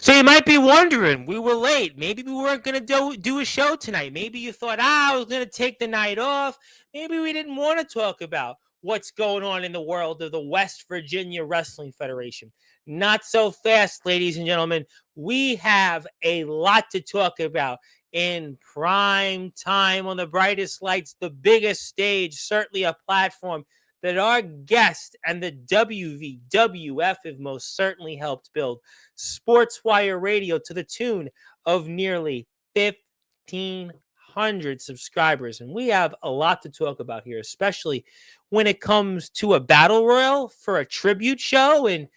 So you might be wondering, we were late. Maybe we weren't going to do a show tonight. Maybe you thought, I was going to take the night off. Maybe we didn't want to talk about what's going on in the world of the West Virginia Wrestling Federation. Not so fast, ladies and gentlemen. We have a lot to talk about in prime time on the brightest lights, the biggest stage, certainly a platform that our guest and the WVWF have most certainly helped build. Sportswire Radio to the tune of nearly 1,500 subscribers. And we have a lot to talk about here, especially when it comes to a battle royal for a tribute show and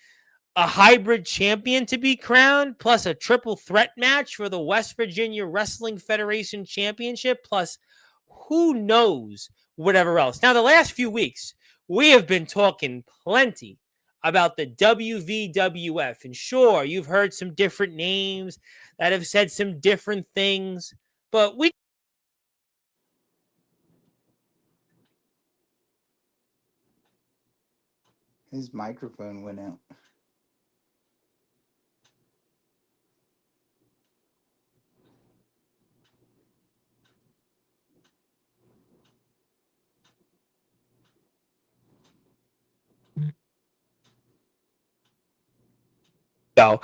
a hybrid champion to be crowned, plus a triple threat match for the West Virginia Wrestling Federation Championship, plus who knows whatever else. Now, the last few weeks, we have been talking plenty about the WVWF. And sure, you've heard some different names that have said some different things, but His microphone went out. go.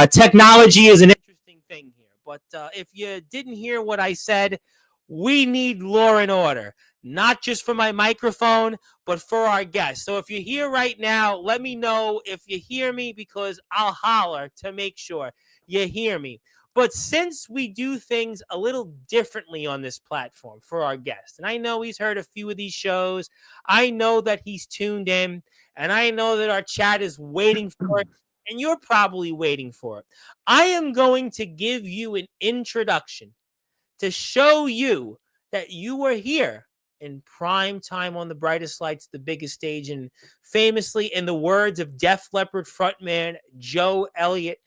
Technology is an interesting thing here, but if you didn't hear what I said, we need law and order, not just for my microphone, but for our guests. So if you're here right now, let me know if you hear me because I'll holler to make sure you hear me. But since we do things a little differently on this platform for our guest, and I know he's heard a few of these shows, I know that he's tuned in, and I know that our chat is waiting for it, and you're probably waiting for it. I am going to give you an introduction to show you that you were here in prime time on the brightest lights, the biggest stage, and famously, in the words of Def Leppard frontman Joe Elliott,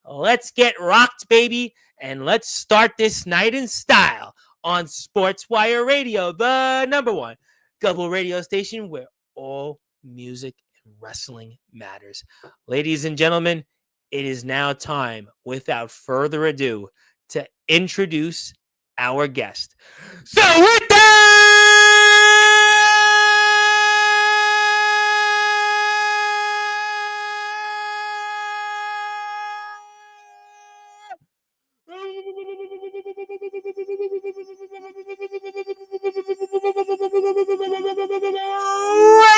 let's get rocked, baby, and let's start this night in style on Sportswire Radio, the number one global radio station where all music and wrestling matters. Ladies and gentlemen, it is now time, without further ado, to introduce our guest. So with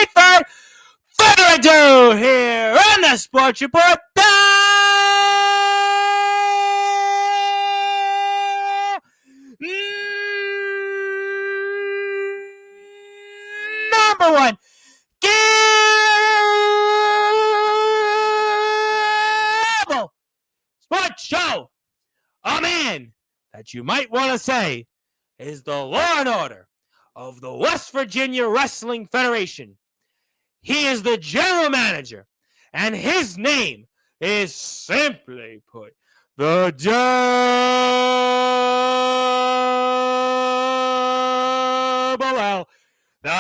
without further ado, here on the Sports Report, number one cable sports show. A man that you might want to say is the law and order of the West Virginia Wrestling Federation. He is the general manager, and his name is, simply put, the Double L, the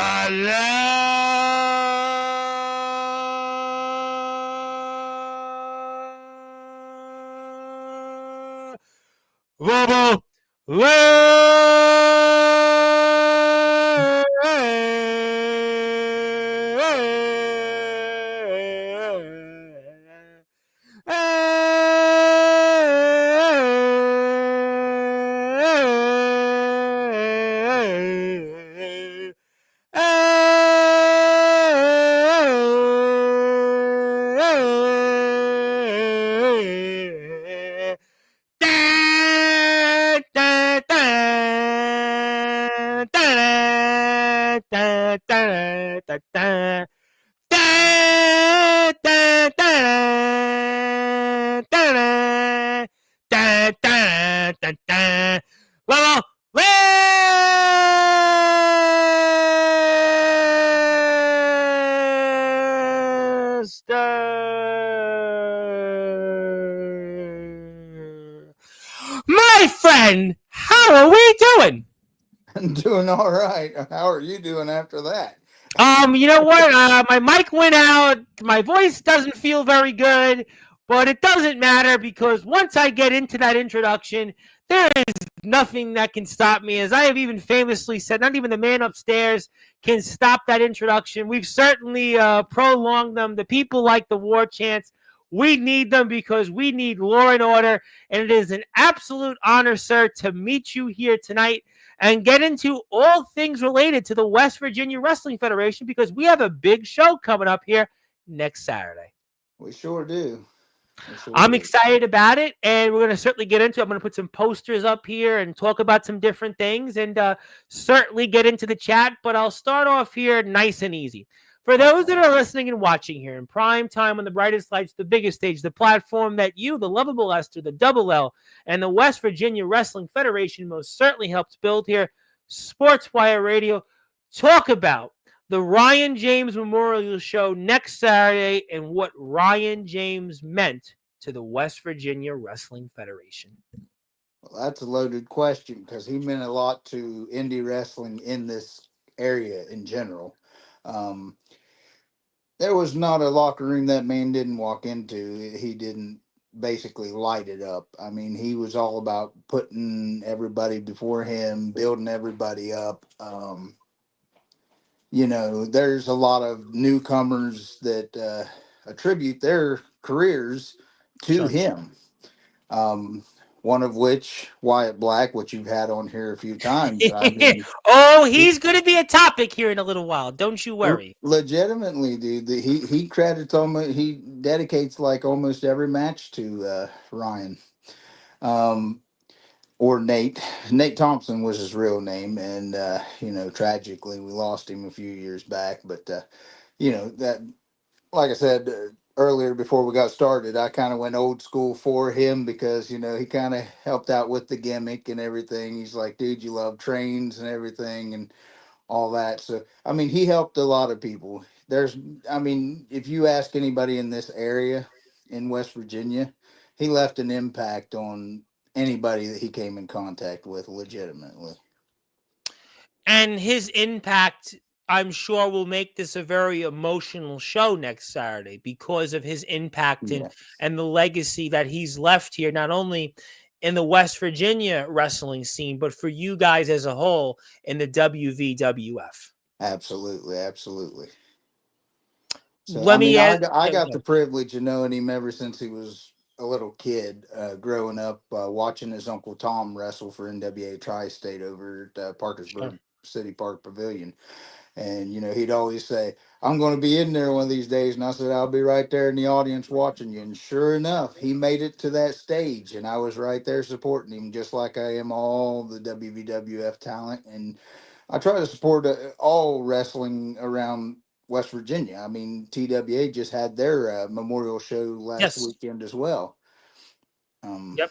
Loveable. My friend, how are we doing? I'm doing all right. How are you doing after that? You know what? My mic went out. My voice doesn't feel very good, But it doesn't matter because once I get into that introduction, there is nothing that can stop me. As I have even famously said, not even the man upstairs can stop that introduction. We've certainly prolonged them. The people like the war chants. We need them because we need law and order. And it is an absolute honor, sir, to meet you here tonight and get into all things related to the West Virginia Wrestling Federation because we have a big show coming up here next Saturday. We sure do. I'm excited about it, and we're going to certainly get into it. I'm going to put some posters up here and talk about some different things and certainly get into the chat, but I'll start off here nice and easy. For those that are listening and watching here in prime time on the brightest lights, the biggest stage, the platform that you, the Loveable Esther, the Double L, and the West Virginia Wrestling Federation most certainly helped build here, Sportzwire Radio, talk about the Ryan James Memorial Show next Saturday and what Ryan James meant to the West Virginia Wrestling Federation. Well, that's a loaded question because he meant a lot to indie wrestling in this area in general. There was not a locker room that man didn't walk into. He didn't basically light it up. I mean, he was all about putting everybody before him, building everybody up. There's a lot of newcomers that attribute their careers to him. One of which, Wyatt Black, which you've had on here a few times. I mean, he's going to be a topic here in a little while. Don't you worry. Legitimately, dude, he credits almost, he dedicates like almost every match to Ryan. Or Nate. Nate Thompson was his real name, and tragically we lost him a few years back. But that, like I said earlier before we got started, I kind of went old school for him because he kind of helped out with the gimmick and everything. He's like, dude, you love trains and everything and all that. So I mean, he helped a lot of people. If you ask anybody in this area in West Virginia, he left an impact on anybody that he came in contact with legitimately. And his impact, I'm sure, will make this a very emotional show next Saturday because of his impact and the legacy that he's left here, not only in the West Virginia wrestling scene, but for you guys as a whole in the WVWF. Absolutely, absolutely. So, I got the privilege of knowing him ever since he was a little kid, growing up, watching his Uncle Tom wrestle for NWA Tri-State over at Parkersburg City Park Pavilion. And, he'd always say, I'm going to be in there one of these days. And I said, I'll be right there in the audience watching you. And sure enough, he made it to that stage. And I was right there supporting him, just like I am all the WVWF talent. And I try to support all wrestling around West Virginia. I mean, TWA just had their memorial show last weekend as well.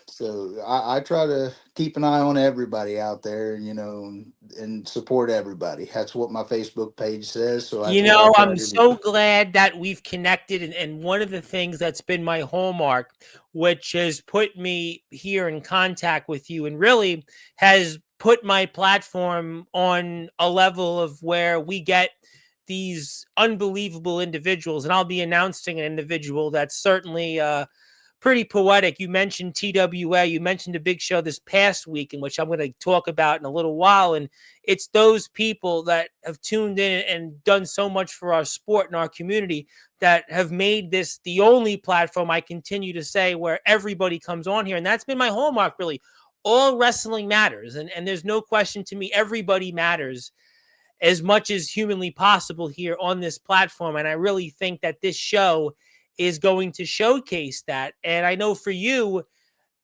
So I try to keep an eye on everybody out there, and support everybody. That's what my Facebook page says. So I'm so glad that we've connected. And one of the things that's been my hallmark, which has put me here in contact with you and really has put my platform on a level of where we get these unbelievable individuals. And I'll be announcing an individual that's certainly pretty poetic. You mentioned TWA. You mentioned a big show this past week, in which I'm going to talk about in a little while. And it's those people that have tuned in and done so much for our sport and our community that have made this the only platform, I continue to say, where everybody comes on here. And that's been my hallmark, really. All wrestling matters. And there's no question to me, everybody matters as much as humanly possible here on this platform. And I really think that this show is going to showcase that. And I know for you,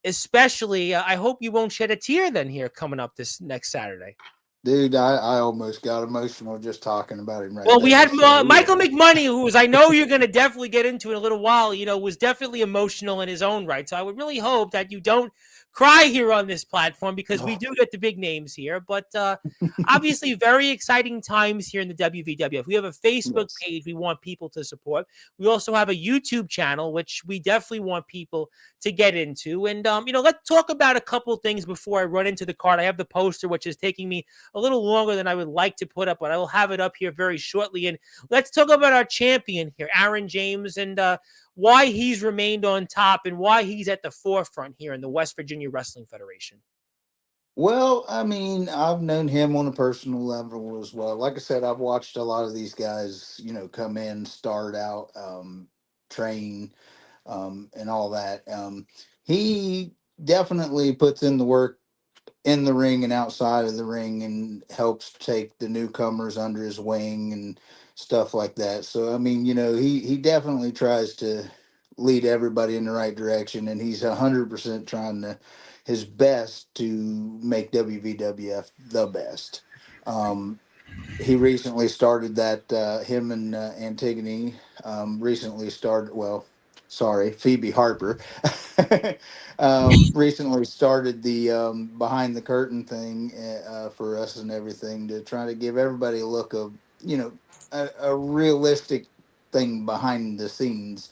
especially, I hope you won't shed a tear then here coming up this next Saturday. Dude, I almost got emotional just talking about him Well, we had Michael McMoney, who I know you're going to definitely get into in a little while, was definitely emotional in his own right. So I would really hope that you don't cry here on this platform because we do get the big names here. But obviously, very exciting times here in the WVWF. We have a Facebook page we want people to support. We also have a YouTube channel, which we definitely want people to get into. And, let's talk about a couple of things before I run into the card. I have the poster, which is taking me a little longer than I would like to put up, but I will have it up here very shortly. And let's talk about our champion here, Aaron James. And why he's remained on top and why he's at the forefront here in the West Virginia Wrestling Federation. Well, I mean, I've known him on a personal level as well. Like I said, I've watched a lot of these guys, come in, start out, train, and all that. He definitely puts in the work in the ring and outside of the ring and helps take the newcomers under his wing and stuff like that. So I mean, he definitely tries to lead everybody in the right direction, and he's 100% trying to his best to make WVWF the best. He recently started that him and Antigone recently started, well, sorry, Phoebe Harper recently started the behind the curtain thing for us and everything, to try to give everybody a look of, a realistic thing behind the scenes,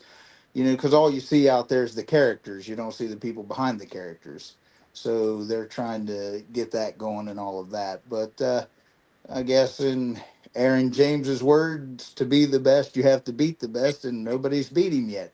because all you see out there is the characters. You don't see the people behind the characters. So they're trying to get that going and all of that. But I guess in Aaron James's words, to be the best, you have to beat the best, and nobody's beat him yet.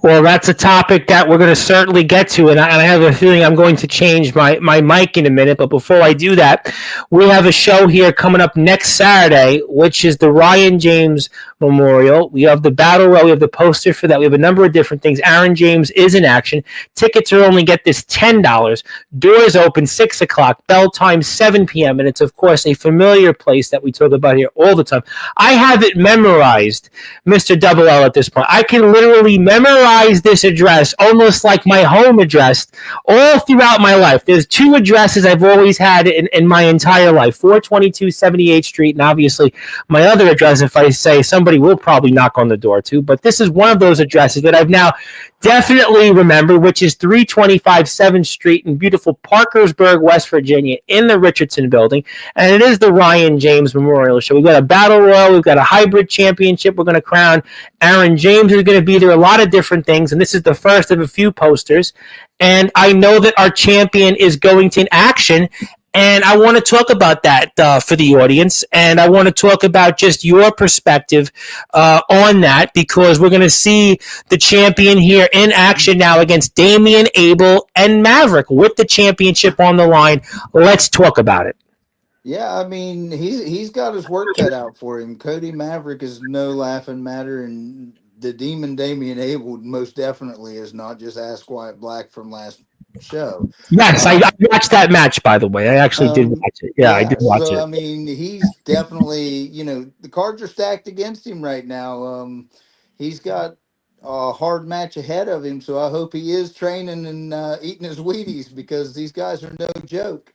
Well, that's a topic that we're going to certainly get to, and I have a feeling I'm going to change my mic in a minute. But before I do that, we have a show here coming up next Saturday, which is the Ryan James Memorial. We have the Battle Royal. We have the poster for that. We have a number of different things. Aaron James is in action. Tickets are only, get this, $10. Doors open 6 o'clock. Bell time 7 p.m. And it's, of course, a familiar place that we talk about here all the time. I have it memorized, Mr. Double L, at this point. I can literally memorize this address almost like my home address all throughout my life. There's two addresses I've always had in my entire life: 422 78th Street, and obviously my other address, if I say, somebody will probably knock on the door too. But this is one of those addresses that I've now definitely remembered, which is 325 7th Street in beautiful Parkersburg, West Virginia, in the Richardson Building. And it is the Ryan James Memorial Show. We've got a Battle Royal. We've got a hybrid championship. We're going to crown Aaron James, who's going to be there. A lot of different things. And this is the first of a few posters. And I know that our champion is going to in action. And I want to talk about that for the audience. And I want to talk about just your perspective on that, because we're going to see the champion here in action now against Damian Abel and Maverick with the championship on the line. Let's talk about it. Yeah, I mean, he's got his work cut out for him. Cody Maverick is no laughing matter, and the Demon Damian Abel most definitely is not. Just ask Wyatt Black from last show. Yes, I watched that match, by the way. I actually did watch it. Yeah, I yeah, did watch so it. I mean, he's definitely, the cards are stacked against him right now. He's got a hard match ahead of him, so I hope he is training and eating his Wheaties, because these guys are no joke.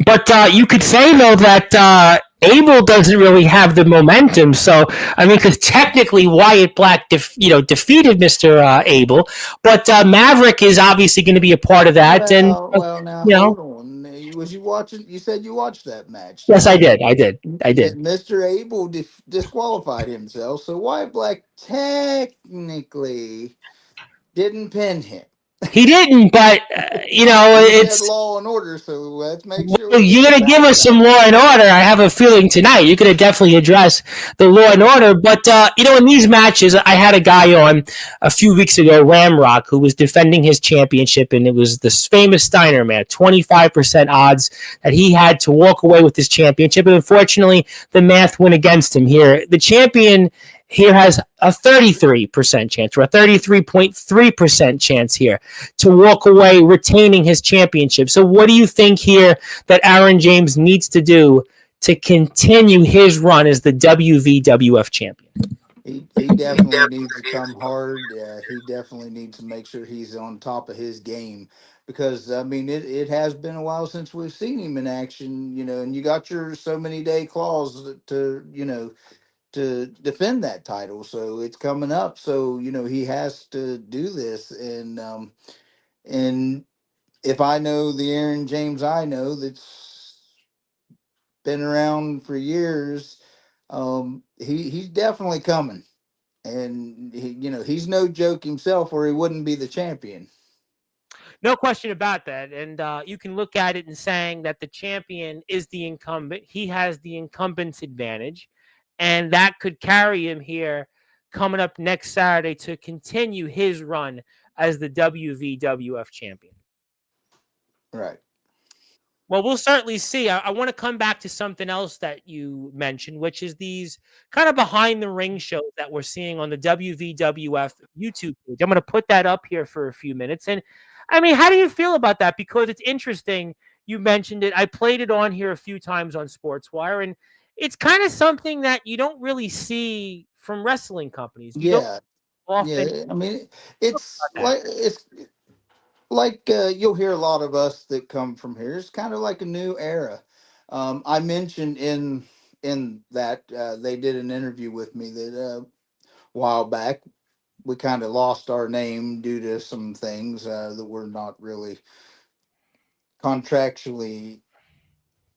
But you could say, though, that Abel doesn't really have the momentum. So, I mean, because technically Wyatt Black, defeated Mr. Abel, but Maverick is obviously going to be a part of that. And, Well, now you know, hold on. Was you watching? You said you watched that match. yes, I did. I did. I did. Mr. Abel disqualified himself, so Wyatt Black technically didn't pin him. He didn't, but, Said it's. Law and Order, so let's make sure Well, we get you're the going to give us facts some out. law and order. I have a feeling tonight you're going to definitely address the law and order. But, in these matches, I had a guy on a few weeks ago, Ramrock, who was defending his championship, and it was this famous Steiner man, 25% odds that he had to walk away with his championship. And unfortunately, the math went against him here. The champion here has a 33% chance, or a 33.3% chance here to walk away retaining his championship. So what do you think here that Aaron James needs to do to continue his run as the WVWF champion? He definitely needs to come hard. He definitely needs to make sure he's on top of his game, because I mean, it has been a while since we've seen him in action, and you got your so many day clause to defend that title. So it's coming up. So, he has to do this. And if I know the Aaron James I know, that's been around for years, he's definitely coming. And he's no joke himself, or he wouldn't be the champion. No question about that. And you can look at it and saying that the champion is the incumbent. He has the incumbent's advantage. and that could carry him here coming up next Saturday to continue his run as the WVWF champion. Right. Well, we'll certainly see. I want to come back to something else that you mentioned, which is these kind of behind the ring shows that we're seeing on the WVWF YouTube page. I'm going to put that up here for a few minutes. And I mean, how do you feel about that? Because it's interesting. You mentioned it. I played it on here a few times on Sportswire, and it's kind of something that you don't really see from wrestling companies. You don't Yeah. often Yeah. I mean, talk it's about that. like you'll hear a lot of us that come from here. It's kind of like a new era. I mentioned in that they did an interview with me that while back we kind of lost our name due to some things that we're not really contractually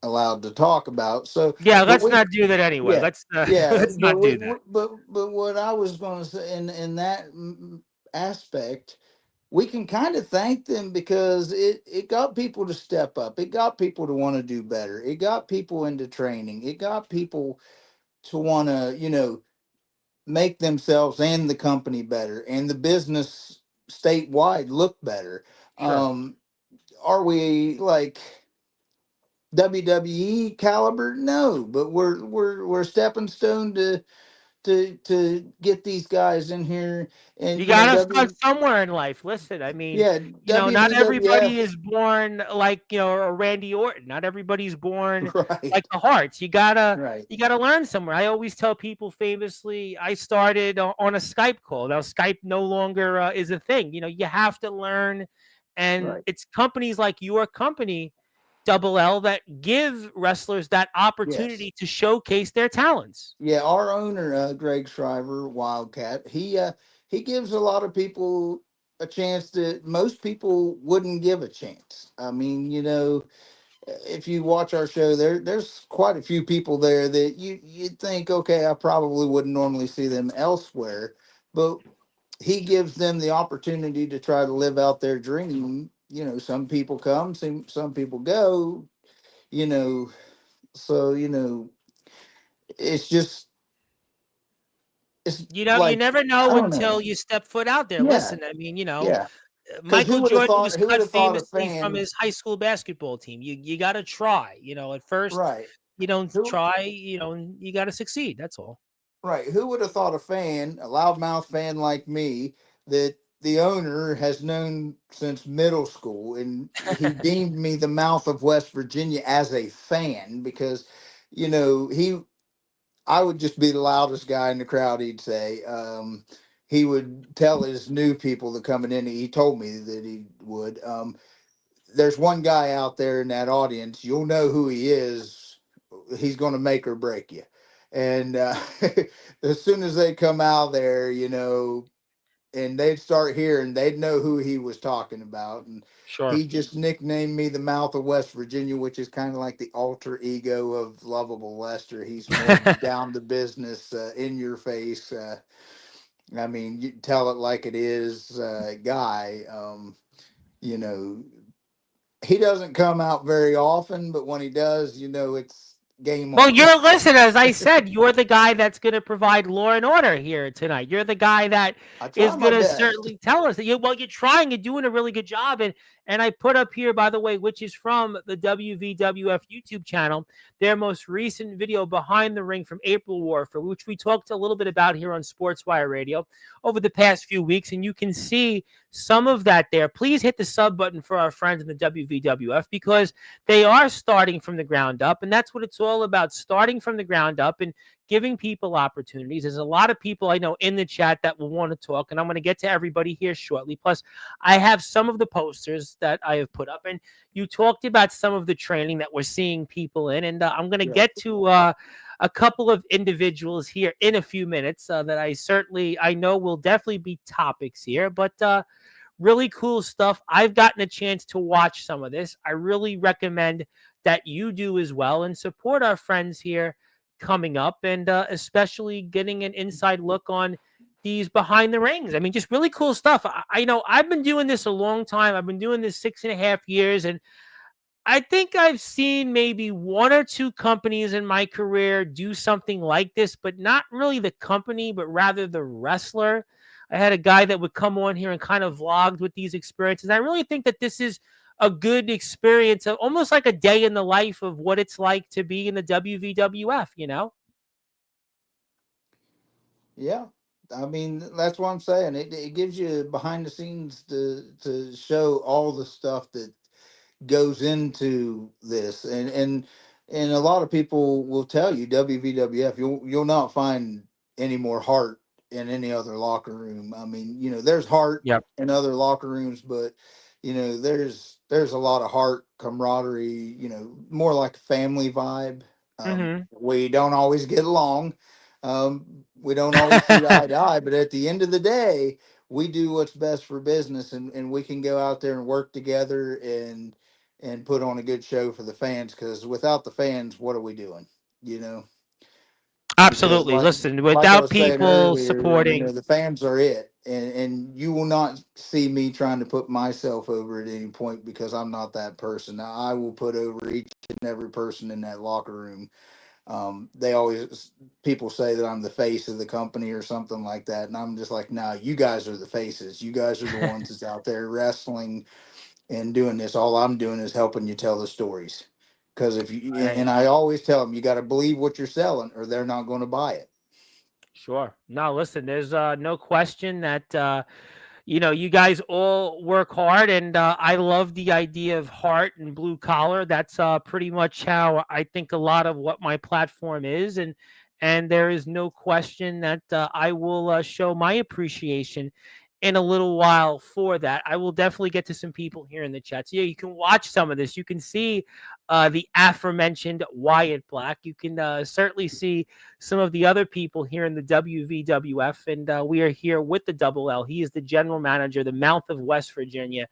allowed to talk about. So, Yeah, but let's we, not do that anyway. yeah, Let's yeah, let's not do that. but what I was going to say in that aspect, we can kind of thank them because it got people to step up. It got people to want to do better. It got people into training. It got people to want to, make themselves and the company better and the business statewide look better. Sure. Are we like WWE caliber? No, but we're a stepping stone to get these guys in here, and You gotta start W somewhere in life. Listen, I mean, yeah not everybody WVWF is born like a Randy Orton. Not everybody's born like right the Hearts. right You gotta learn somewhere. I always tell people famously, I started on a Skype call. Now Skype no longer is a thing. You have to learn, and right it's companies like your company, Double L, that give wrestlers that yes opportunity to showcase their talents. yeah our owner Greg Shriver Wildcat he gives a lot of people a chance that most people wouldn't give a chance. I mean, if you watch our show, there's quite a few people there that you'd think, okay, I probably wouldn't normally see them elsewhere, but he gives them the opportunity to try to live out their dream. Some people come, some people go. You know, so it's just it's You like never I know don't know. until you step foot out there. Yeah, Listen, I mean, yeah. Because Michael Jordan was who would cut have thought a famously from fan? his high school basketball team. You got to try. At first, Right. you don't Who try. And you got to succeed. That's all. Right. Who would have thought a loudmouth fan like me, that the owner has known since middle school, and he deemed me the mouth of West Virginia as a fan because, he I would just be the loudest guy in the crowd. He'd say, he would tell his new people that coming in. He told me that he would. There's one guy out there in that audience. You'll know who he is. He's going to make or break you. And as soon as they come out there, and they'd start hearing, they'd know who he was talking about. And Sure. he just nicknamed me the mouth of West Virginia, which is kind of like the alter ego of Lovable Lester. He's more down to business, in your face. I mean, you tell it like it is, guy. You know, he doesn't come out very often, but when he does, it's game Well, on. as I said, you're the guy that's going to provide law and order here tonight. You're the guy that I try is my going to best. certainly tell us that you're trying, you're doing a really good job. And I put up here, by the way, which is from the WVWF YouTube channel, their most recent video behind the ring from April Warfare, which we talked a little bit about here on Sportswire Radio over the past few weeks. And you can see some of that there. Please hit the sub button for our friends in the WVWF because they are starting from the ground up, and that's what it's all about, starting from the ground up and giving people opportunities. There's a lot of people I know in the chat that will want to talk, and I'm going to get to everybody here shortly. Plus, I have some of the posters that I have put up, and you talked about some of the training that we're seeing people in, and I'm going to Yeah. get to a couple of individuals here in a few minutes that I know will definitely be topics here, but really cool stuff. I've gotten a chance to watch some of this. I really recommend that you do as well and support our friends here coming up, and especially getting an inside look on these behind the rings. I mean, just really cool stuff. I know I've been doing this a long time. I've been doing this 6.5 years, and I think I've seen maybe one or two companies in my career do something like this, but not really the company, but rather the wrestler. I had a guy that would come on here and kind of vlogged with these experiences. I really think that this is a good experience, almost like a day in the life of what it's like to be in the WVWF, you know? Yeah. I mean, that's what I'm saying. It gives you behind the scenes to show all the stuff that goes into this, and a lot of people will tell you WVWF, you'll not find any more heart in any other locker room. I mean, there's heart Yep. in other locker rooms, but there's a lot of heart, camaraderie, more like a family vibe. Hmm. We don't always get along. We don't always see eye to eye, but at the end of the day, we do what's best for business, and we can go out there and work together and put on a good show for the fans, because without the fans, what are we doing? You know, because Absolutely. Listen, like I without was saying people earlier, supporting, the fans are it, and you will not see me trying to put myself over at any point, because I'm not that person. I will put over each and every person in that locker room. They always People say that I'm the face of the company or something like that, and I'm just like, no, you guys are the faces. You guys are the ones that's out there wrestling and doing this. All I'm doing is helping you tell the stories. Because if you hey, and I always tell them, you got to believe what you're selling, or they're not going to buy it. sure. No, listen, there's no question that you guys all work hard, and I love the idea of heart and blue collar. That's pretty much how I think a lot of what my platform is, and there is no question that I will show my appreciation in a little while for that. I will definitely get to some people here in the chat. So yeah, you can watch some of this. You can see the aforementioned Wyatt Black. You can certainly see some of the other people here in the WVWF, and we are here with the Double L. He is the general manager, the mouth of West Virginia,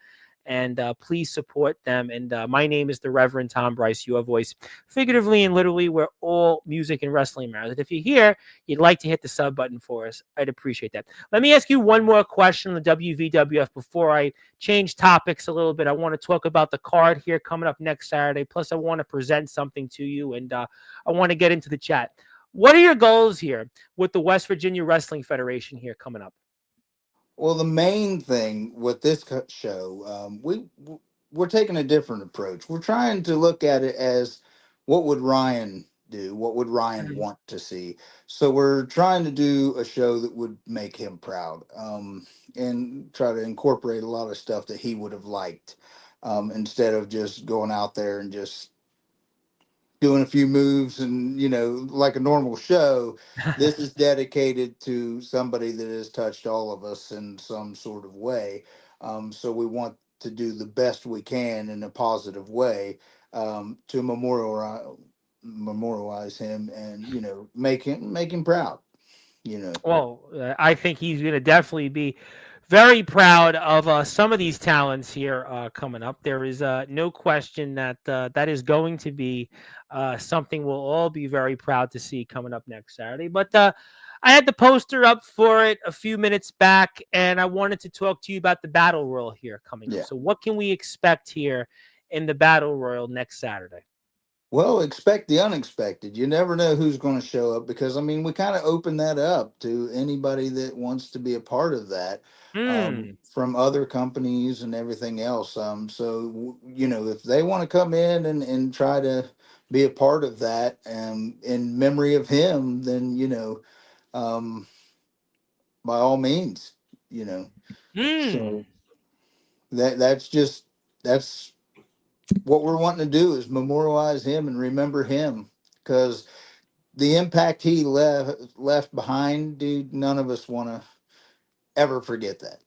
and please support them. And my name is the Reverend Tom Bryce, your voice. Figuratively and literally, we're all music and wrestling matters. And if you're here, you'd like to hit the sub button for us, I'd appreciate that. Let me ask you one more question on the WVWF before I change topics a little bit. I want to talk about the card here coming up next Saturday. Plus, I want to present something to you, and I want to get into the chat. What are your goals here with the West Virginia Wrestling Federation here coming up? Well, the main thing with this show, we're taking a different approach. We're trying to look at it as, what would Ryan do? What would Ryan Mhm. want to see? So we're trying to do a show that would make him proud, and try to incorporate a lot of stuff that he would have liked, instead of just going out there and just doing a few moves and, like a normal show. This is dedicated to somebody that has touched all of us in some sort of way. So we want to do the best we can in a positive way, to memorialize him, and make him proud. Well, I think he's going to definitely be very proud of some of these talents here coming up. There is no question that that is going to be something we'll all be very proud to see coming up next Saturday. But I had the poster up for it a few minutes back, and I wanted to talk to you about the Battle Royal here coming up. Yeah. So, what can we expect here in the Battle Royal next Saturday? Well, expect the unexpected. You never know who's going to show up, because I mean, we kind of open that up to anybody that wants to be a part of that, Hmm. from other companies and everything else. So if they want to come in and try to be a part of that, in memory of him, then um, by all means, you know. Hmm. So that's what we're wanting to do, is memorialize him and remember him, because the impact he left behind, dude. None of us want to ever forget that.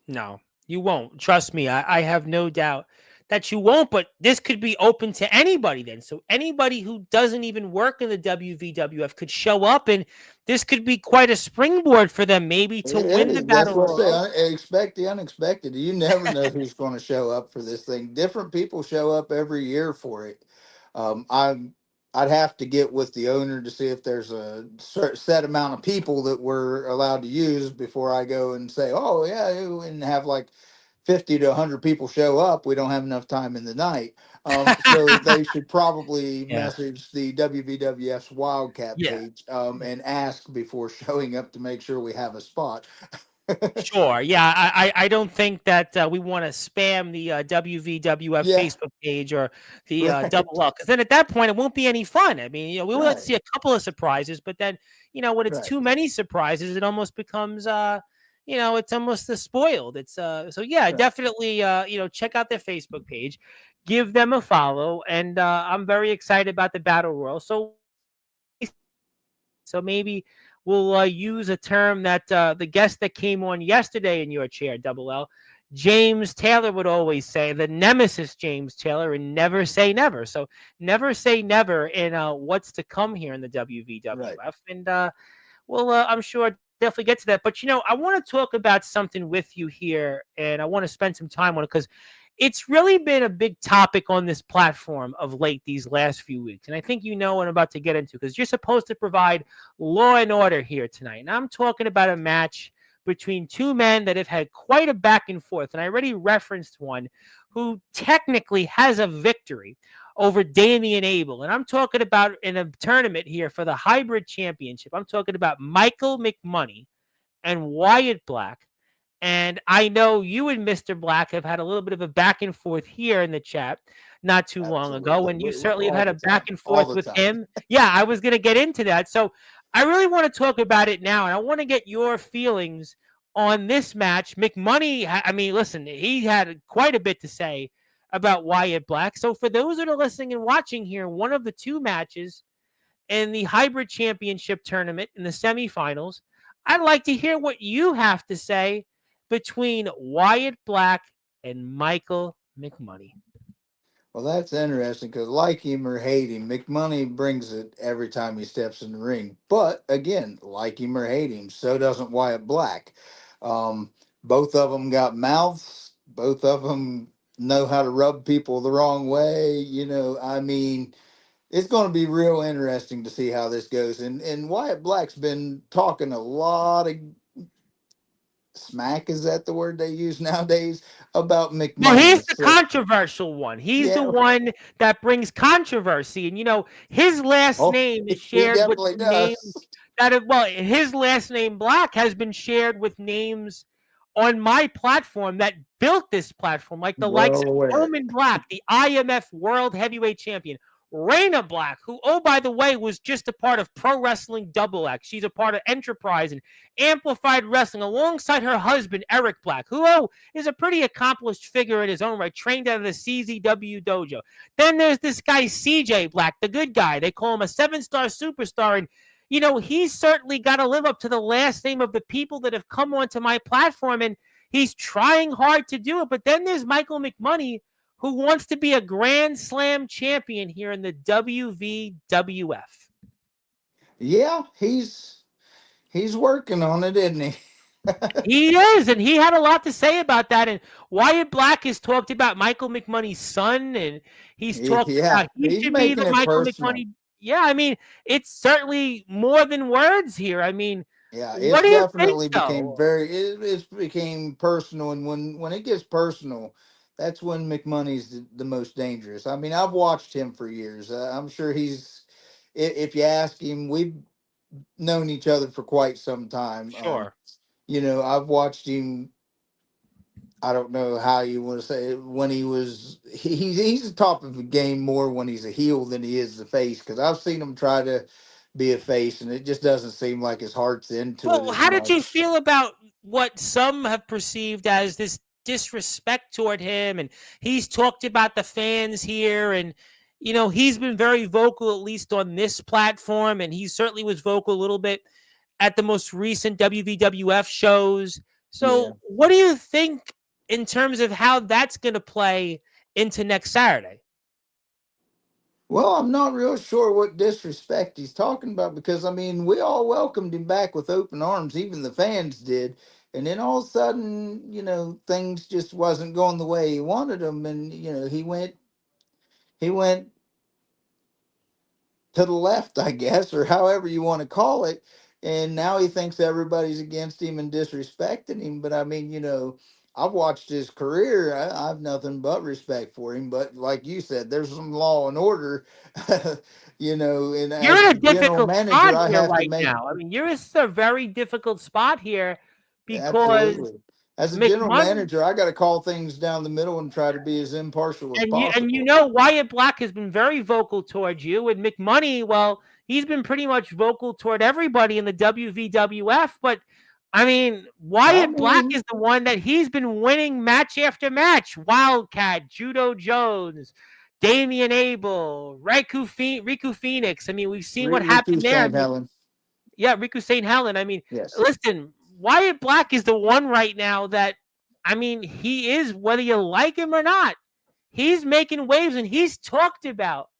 No, you won't. Trust me. I have no doubt that you won't, but this could be open to anybody then. So anybody who doesn't even work in the WVWF could show up, and this could be quite a springboard for them maybe to It win the is. That's battle what I say. royal. Expect the unexpected. You never know who's going to show up for this thing. Different people show up every year for it. I'd have to get with the owner to see if there's a set amount of people that we're allowed to use before I go and say, oh yeah, and have like 50 to 100 people show up, we don't have enough time in the night. So they should probably Yeah. message the WVWF's Wildcat Yeah. page and ask before showing up to make sure we have a spot. Sure. Yeah. I don't think that we want to spam the WVWF Yeah, Facebook page or the right, Double L, because then at that point it won't be any fun. I mean, we will right, see a couple of surprises, but then when it's right, too many surprises, it almost becomes it's almost spoiled. It's so yeah, right. definitely check out their Facebook page, give them a follow, and I'm very excited about the battle royal. So maybe we'll use a term that the guest that came on yesterday in your chair, Double L, James Taylor would always say, the nemesis James Taylor, and never say never. So never say never in what's to come here in the Right. WVWF. And I'm sure definitely get to that. But I want to talk about something with you here, and I want to spend some time on it because it's really been a big topic on this platform of late these last few weeks. And I think what I'm about to get into, because you're supposed to provide law and order here tonight. And I'm talking about a match between two men that have had quite a back and forth. And I already referenced one who technically has a victory over Damian Abel. And I'm talking about in a tournament here for the hybrid championship. I'm talking about Michael McMoney and Wyatt Black. And I know you and Mr. Black have had a little bit of a back and forth here in the chat not too long ago. Absolutely. And you We certainly have all had the a back time, and all forth the with time. him. Yeah, I was going to get into that. So I really want to talk about it now. And I want to get your feelings on this match. McMoney, I mean, listen, he had quite a bit to say about Wyatt Black. So for those that are listening and watching here, one of the two matches in the hybrid championship tournament in the semifinals, I'd like to hear what you have to say between Wyatt Black and Michael McMoney. Well, that's interesting because, like him or hate him, McMoney brings it every time he steps in the ring. But again, like him or hate him, so doesn't Wyatt Black. Um, Both of them got mouths. Both of them know how to rub people the wrong way. I mean, it's going to be real interesting to see how this goes. And Wyatt Black's been talking a lot of smack. Is that the word they use nowadays about Well, McMoney? he's the So controversial one. He's the yeah. one that brings controversy. And, his last Oh, name is he shared with definitely names does. his last name Black has been shared with names on my platform that built this platform, like the likes Well of aware. Roman Black, the IMF World Heavyweight Champion, Raina Black, who, oh, by the way, was just a part of Pro Wrestling Double X. She's a part of Enterprise and Amplified Wrestling alongside her husband, Eric Black, who, is a pretty accomplished figure in his own right, trained out of the CZW dojo. Then there's this guy, CJ Black, the good guy. They call him a 7-star superstar. And he's certainly got to live up to the last name of the people that have come onto my platform, and he's trying hard to do it. But then there's Michael McMoney, who wants to be a Grand Slam champion here in the WVWF. Yeah, he's working on it, isn't he? He is, and he had a lot to say about that. And Wyatt Black has talked about Michael McMoney's son, and he's talked Yeah, about he he's should be making the it Michael personal. McMoney. Yeah, I mean, it's certainly more than words here. I mean, Yeah, what it's do you think, definitely became though? it became personal, and when it gets personal, that's when McMoney's the most dangerous. I mean, I've watched him for years. I'm sure if you ask him, we've known each other for quite some time. Sure. I've watched him. I don't know how you want to say it, when he's the top of the game more when he's a heel than he is the face, because I've seen him try to be a face and it just doesn't seem like his heart's into it Well, as how did you much. feel about what some have perceived as this disrespect toward him? And he's talked about the fans here, and he's been very vocal, at least on this platform, and he certainly was vocal a little bit at the most recent WVWF shows. Yeah. So, what do you think in terms of how that's going to play into next Saturday? Well, I'm not real sure what disrespect he's talking about, because I mean, we all welcomed him back with open arms, even the fans did. And then all of a sudden, things just wasn't going the way he wanted them, and he went to the left, I guess, or however you want to call it. And now he thinks everybody's against him and disrespecting him. But I mean, I've watched his career. I have nothing but respect for him. But like you said, there's some law and order, and You're as in a the general difficult spot manager, I here have to right make. now. I mean, you're in a very difficult spot here because Absolutely. As a general McMahon manager, I got to call things down the middle and try to be as impartial as and possible. Wyatt Black has been very vocal towards you, and McMoney, well, he's been pretty much vocal toward everybody in the WVWF. But I mean, I Wyatt Black mean, is the one that he's been winning match after match. Wildcat, Judo Jones, Damian Abel, Riku Phoenix. I mean, we've seen what Riku happened there. St. Helen. Yeah, Riku St. Helen. I mean, Yes. listen, Wyatt Black is the one right now that, I mean, he is, whether you like him or not, he's making waves, and he's talked about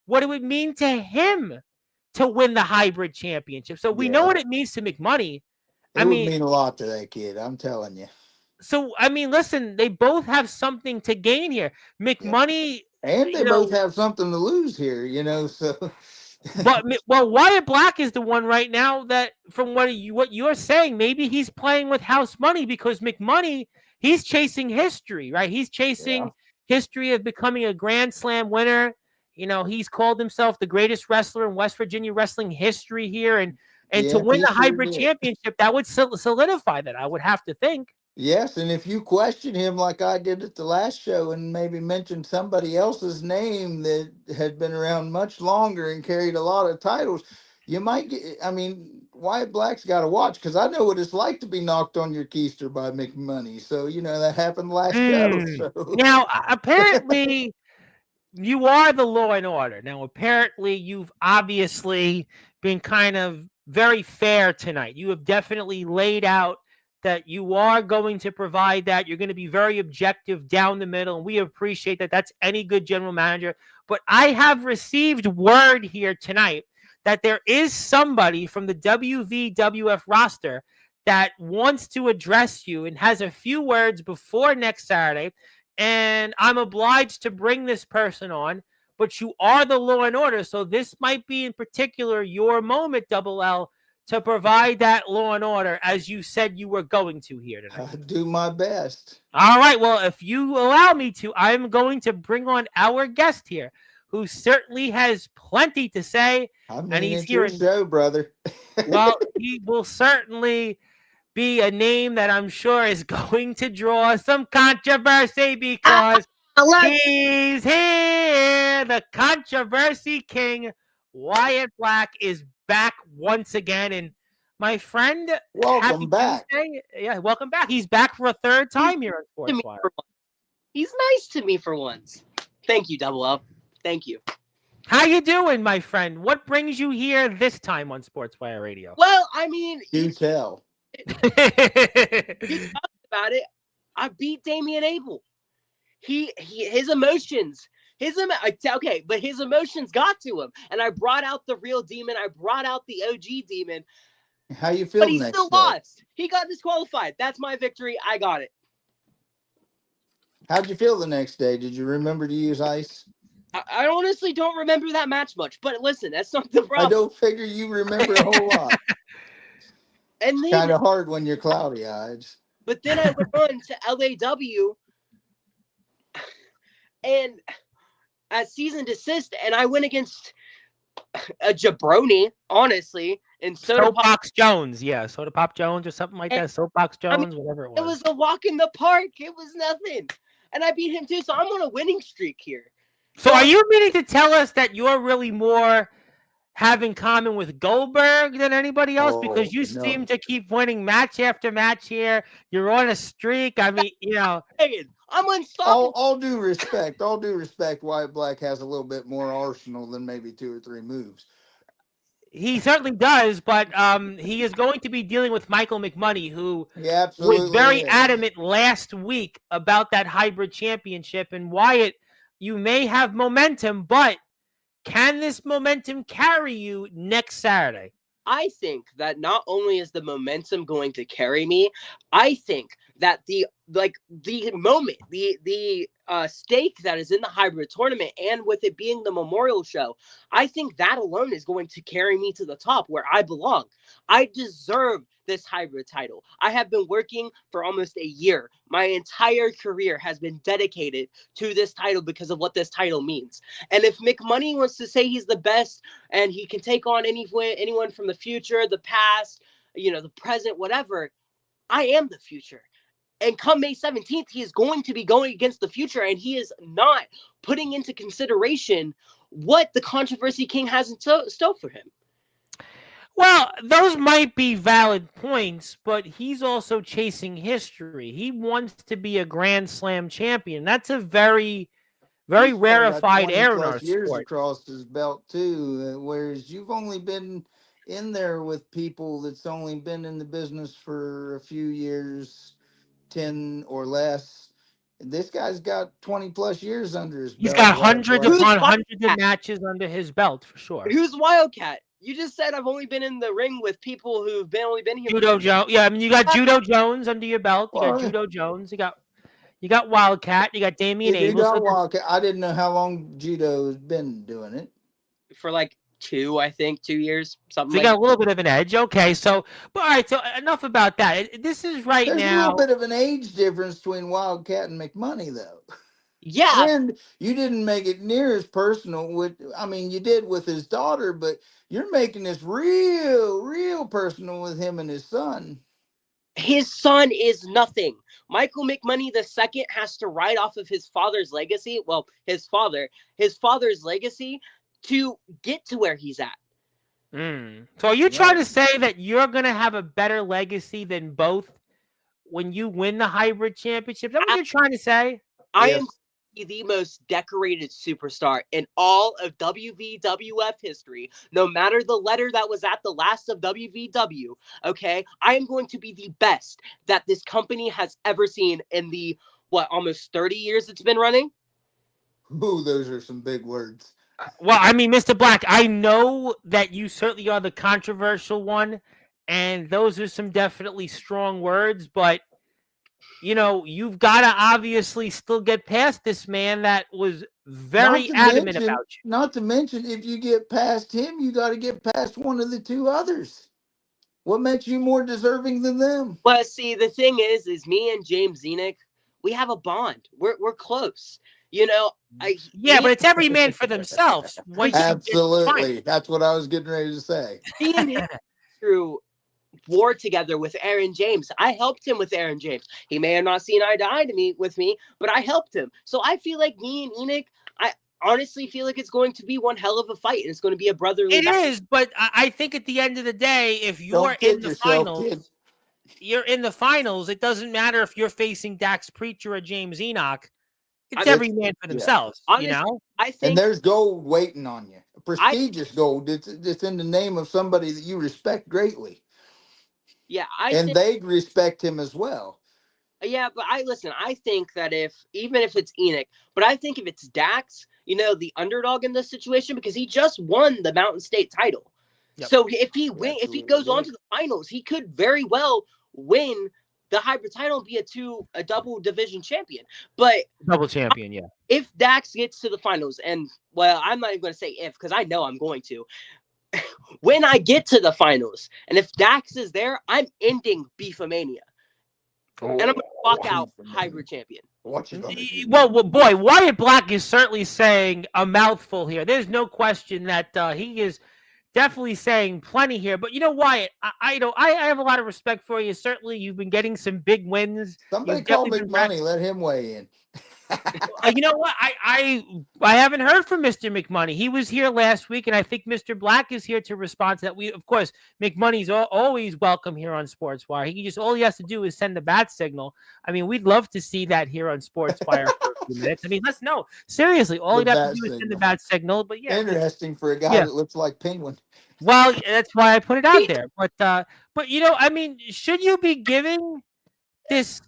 what it would mean to him to win the hybrid championship. So we know Yeah. what it means to make money. It I would mean, mean a lot to that kid. I'm telling you. so I mean, listen, they both have something to gain here. Yeah. McMoney, And they you both know, have something to lose here, so. but well, Wyatt Black is the one right now that, from what you're saying, maybe he's playing with house money, because McMoney, he's chasing history, right? He's Yeah. chasing history of becoming a Grand Slam winner. He's called himself the greatest wrestler in West Virginia wrestling history here, and to Yeah, win he the sure hybrid did. championship, that would solidify that, I would have to think. Yes, and if you question him like I did at the last show and maybe mention somebody else's name that had been around much longer and carried a lot of titles, you might get. I mean, Wyatt Black's got to watch, because I know what it's like to be knocked on your keister by McMoney. So that happened last show. So Now, apparently, you are the law and order. Now, apparently, you've obviously been kind of very fair tonight. You have definitely laid out that you are going to provide that. You're going to be very objective down the middle, and we appreciate that. That's any good general manager. But I have received word here tonight that there is somebody from the WVWF roster that wants to address you and has a few words before next Saturday. And I'm obliged to bring this person on, but you are the law and order. So this might be in particular your moment, Double L, to provide that law and order as you said you were going to here tonight. I do my best. All right. Well, if you allow me to, I'm going to bring on our guest here, who certainly has plenty to say. I mean, and he's it's here your show, brother. well, he will certainly be a name that I'm sure is going to draw some controversy, because he's here. The controversy king, Wyatt Black, is back once again. And my friend, Welcome back. Tuesday. Yeah, welcome back. He's back for a third time here on Sportzwire. He's nice to me for once. Thank you, Double L. Thank you. How you doing, my friend? What brings you here this time on Sportswire Radio? Well, I mean, you tell. He talked about it. I beat Damian Abel. His emotions. Okay, but his emotions got to him, and I brought out the real demon. I brought out the OG demon. How you feel? But he still lost. He got disqualified. That's my victory. I got it. How'd you feel the next day? Did you remember to use ice? I honestly don't remember that match much. But listen, that's not the problem. I don't figure you remember a whole lot. And then, kind of hard when you're cloudy-eyed. But then I went on to LAW and at Season Desist, and I went against a jabroni, honestly, and Soapbox Jones. Yeah, Soda Pop Jones or something like that. Soapbox Jones, whatever it was. It was a walk in the park. It was nothing. And I beat him too, so I'm on a winning streak here. So are you meaning to tell us that you're really more have in common with Goldberg than anybody else? Because you seem to keep winning match after match here. You're on a streak. I mean, I'm unstoppable. All due respect, Wyatt Black has a little bit more arsenal than maybe 2 or 3 moves. He certainly does, but he is going to be dealing with Michael McMoney, who was very adamant last week about that hybrid championship. And Wyatt, you may have momentum, but can this momentum carry you next Saturday? I think that not only is the momentum going to carry me, I think that the moment, the stake that is in the hybrid tournament, and with it being the memorial show, I think that alone is going to carry me to the top where I belong. I deserve this hybrid title. I have been working for almost a year. My entire career has been dedicated to this title because of what this title means. And if McMoney wants to say he's the best and he can take on anyone from the future, the past, the present, whatever, I am the future. And come May 17th, he is going to be going against the future, and he is not putting into consideration what the Controversy King has in store for him. Well, those might be valid points, but he's also chasing history. He wants to be a Grand Slam champion. That's a very, very rarefied air in our years sport. Across his belt too, whereas you've only been in there with people that's only been in the business for a few years, 10 or less. This guy's got 20 plus years under his belt. He's got hundreds upon hundreds of matches under his belt for sure. Who's Wildcat? You just said I've only been in the ring with people who've only been here. Judo Jones. Yeah, I mean you got Judo Jones under your belt. You got Judo Jones. You got Wildcat. You got Damian Abel. You got Wildcat. I didn't know how long Judo has been doing it. For like 2 years, something. So you got a little bit of an edge. Okay, so but all right. So enough about that. This is There's now. There's a little bit of an age difference between Wildcat and McMoney, though. Yeah, and you didn't make it near as personal you did with his daughter, but you're making this real personal with him and his son. His son is nothing. Michael McMoney II has to ride off of his father's legacy. Well, his father's legacy to get to where he's at. So are you trying to say that you're going to have a better legacy than both when you win the hybrid championship? Is that what you're trying to say? I am the most decorated superstar in all of WVWF history, no matter the letter that was at the last of WVW. Okay, I am going to be the best that this company has ever seen in the almost 30 years it's been running. Ooh, those are some big words. Well, I mean, Mr. Black, I know that you certainly are the controversial one, and those are some definitely strong words, but you've got to obviously still get past this man that was very adamant about you. Not to mention, if you get past him, you got to get past one of the two others. What makes you more deserving than them? Well, see, the thing is me and James Enoch, we have a bond. We're close. But it's every man for themselves. Absolutely. That's what I was getting ready to say. He and him through war together with Aaron James. I helped him with Aaron James. He may have not seen eye to eye with me, but I helped him. So I feel like me and Enoch, I honestly feel like it's going to be one hell of a fight, and it's going to be a brotherly battle. It is, but I think at the end of the day, if you're in the finals, you're in the finals. It doesn't matter if you're facing Dax Preacher or James Enoch. It's every man for themselves, Honestly, I think, and there's gold waiting on you. Prestigious gold. It's in the name of somebody that you respect greatly. Yeah, they'd respect him as well. Yeah, but I think that even if it's Enoch, but I think if it's Dax, the underdog in this situation, because he just won the Mountain State title. Yep. So if he goes on to the finals, he could very well win the hybrid title and be a double division champion. But double champion, yeah. If Dax gets to the finals, and I'm not even going to say if, because I know I'm going to. When I get to the finals, and if Dax is there, I'm ending Beefomania. And I'm going to walk out hybrid champion. Well, boy, Wyatt Black is certainly saying a mouthful here. There's no question that he is definitely saying plenty here. But Wyatt, I have a lot of respect for you. Certainly, you've been getting some big wins. Somebody call McMoney. Let him weigh in. You know what? I haven't heard from Mr. McMoney. He was here last week, and I think Mr. Black is here to respond to that. Of course, McMoney's always welcome here on Sportswire. All he has to do is send the bat signal. I mean, we'd love to see that here on Sportswire for a few minutes. I mean, seriously, all he'd have to do is send the bat signal. But yeah, interesting for a guy that looks like Penguin. Well, that's why I put it out there. But I mean, should you be giving this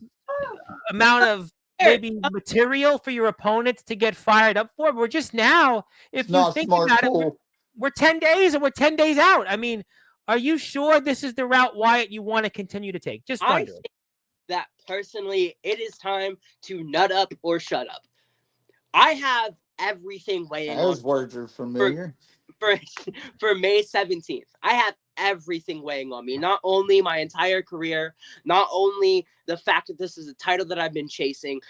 amount of maybe material for your opponents to get fired up for? We're just now, if you think about it, we're 10 days and we're 10 days out. I mean, are you sure this is the route, Wyatt, you want to continue to take? Just wondering. That personally, it is time to nut up or shut up. I have everything weighing on. Those words are familiar. For May 17th. I have everything weighing on me. Not only my entire career, not only the fact that this is a title that I've been chasing,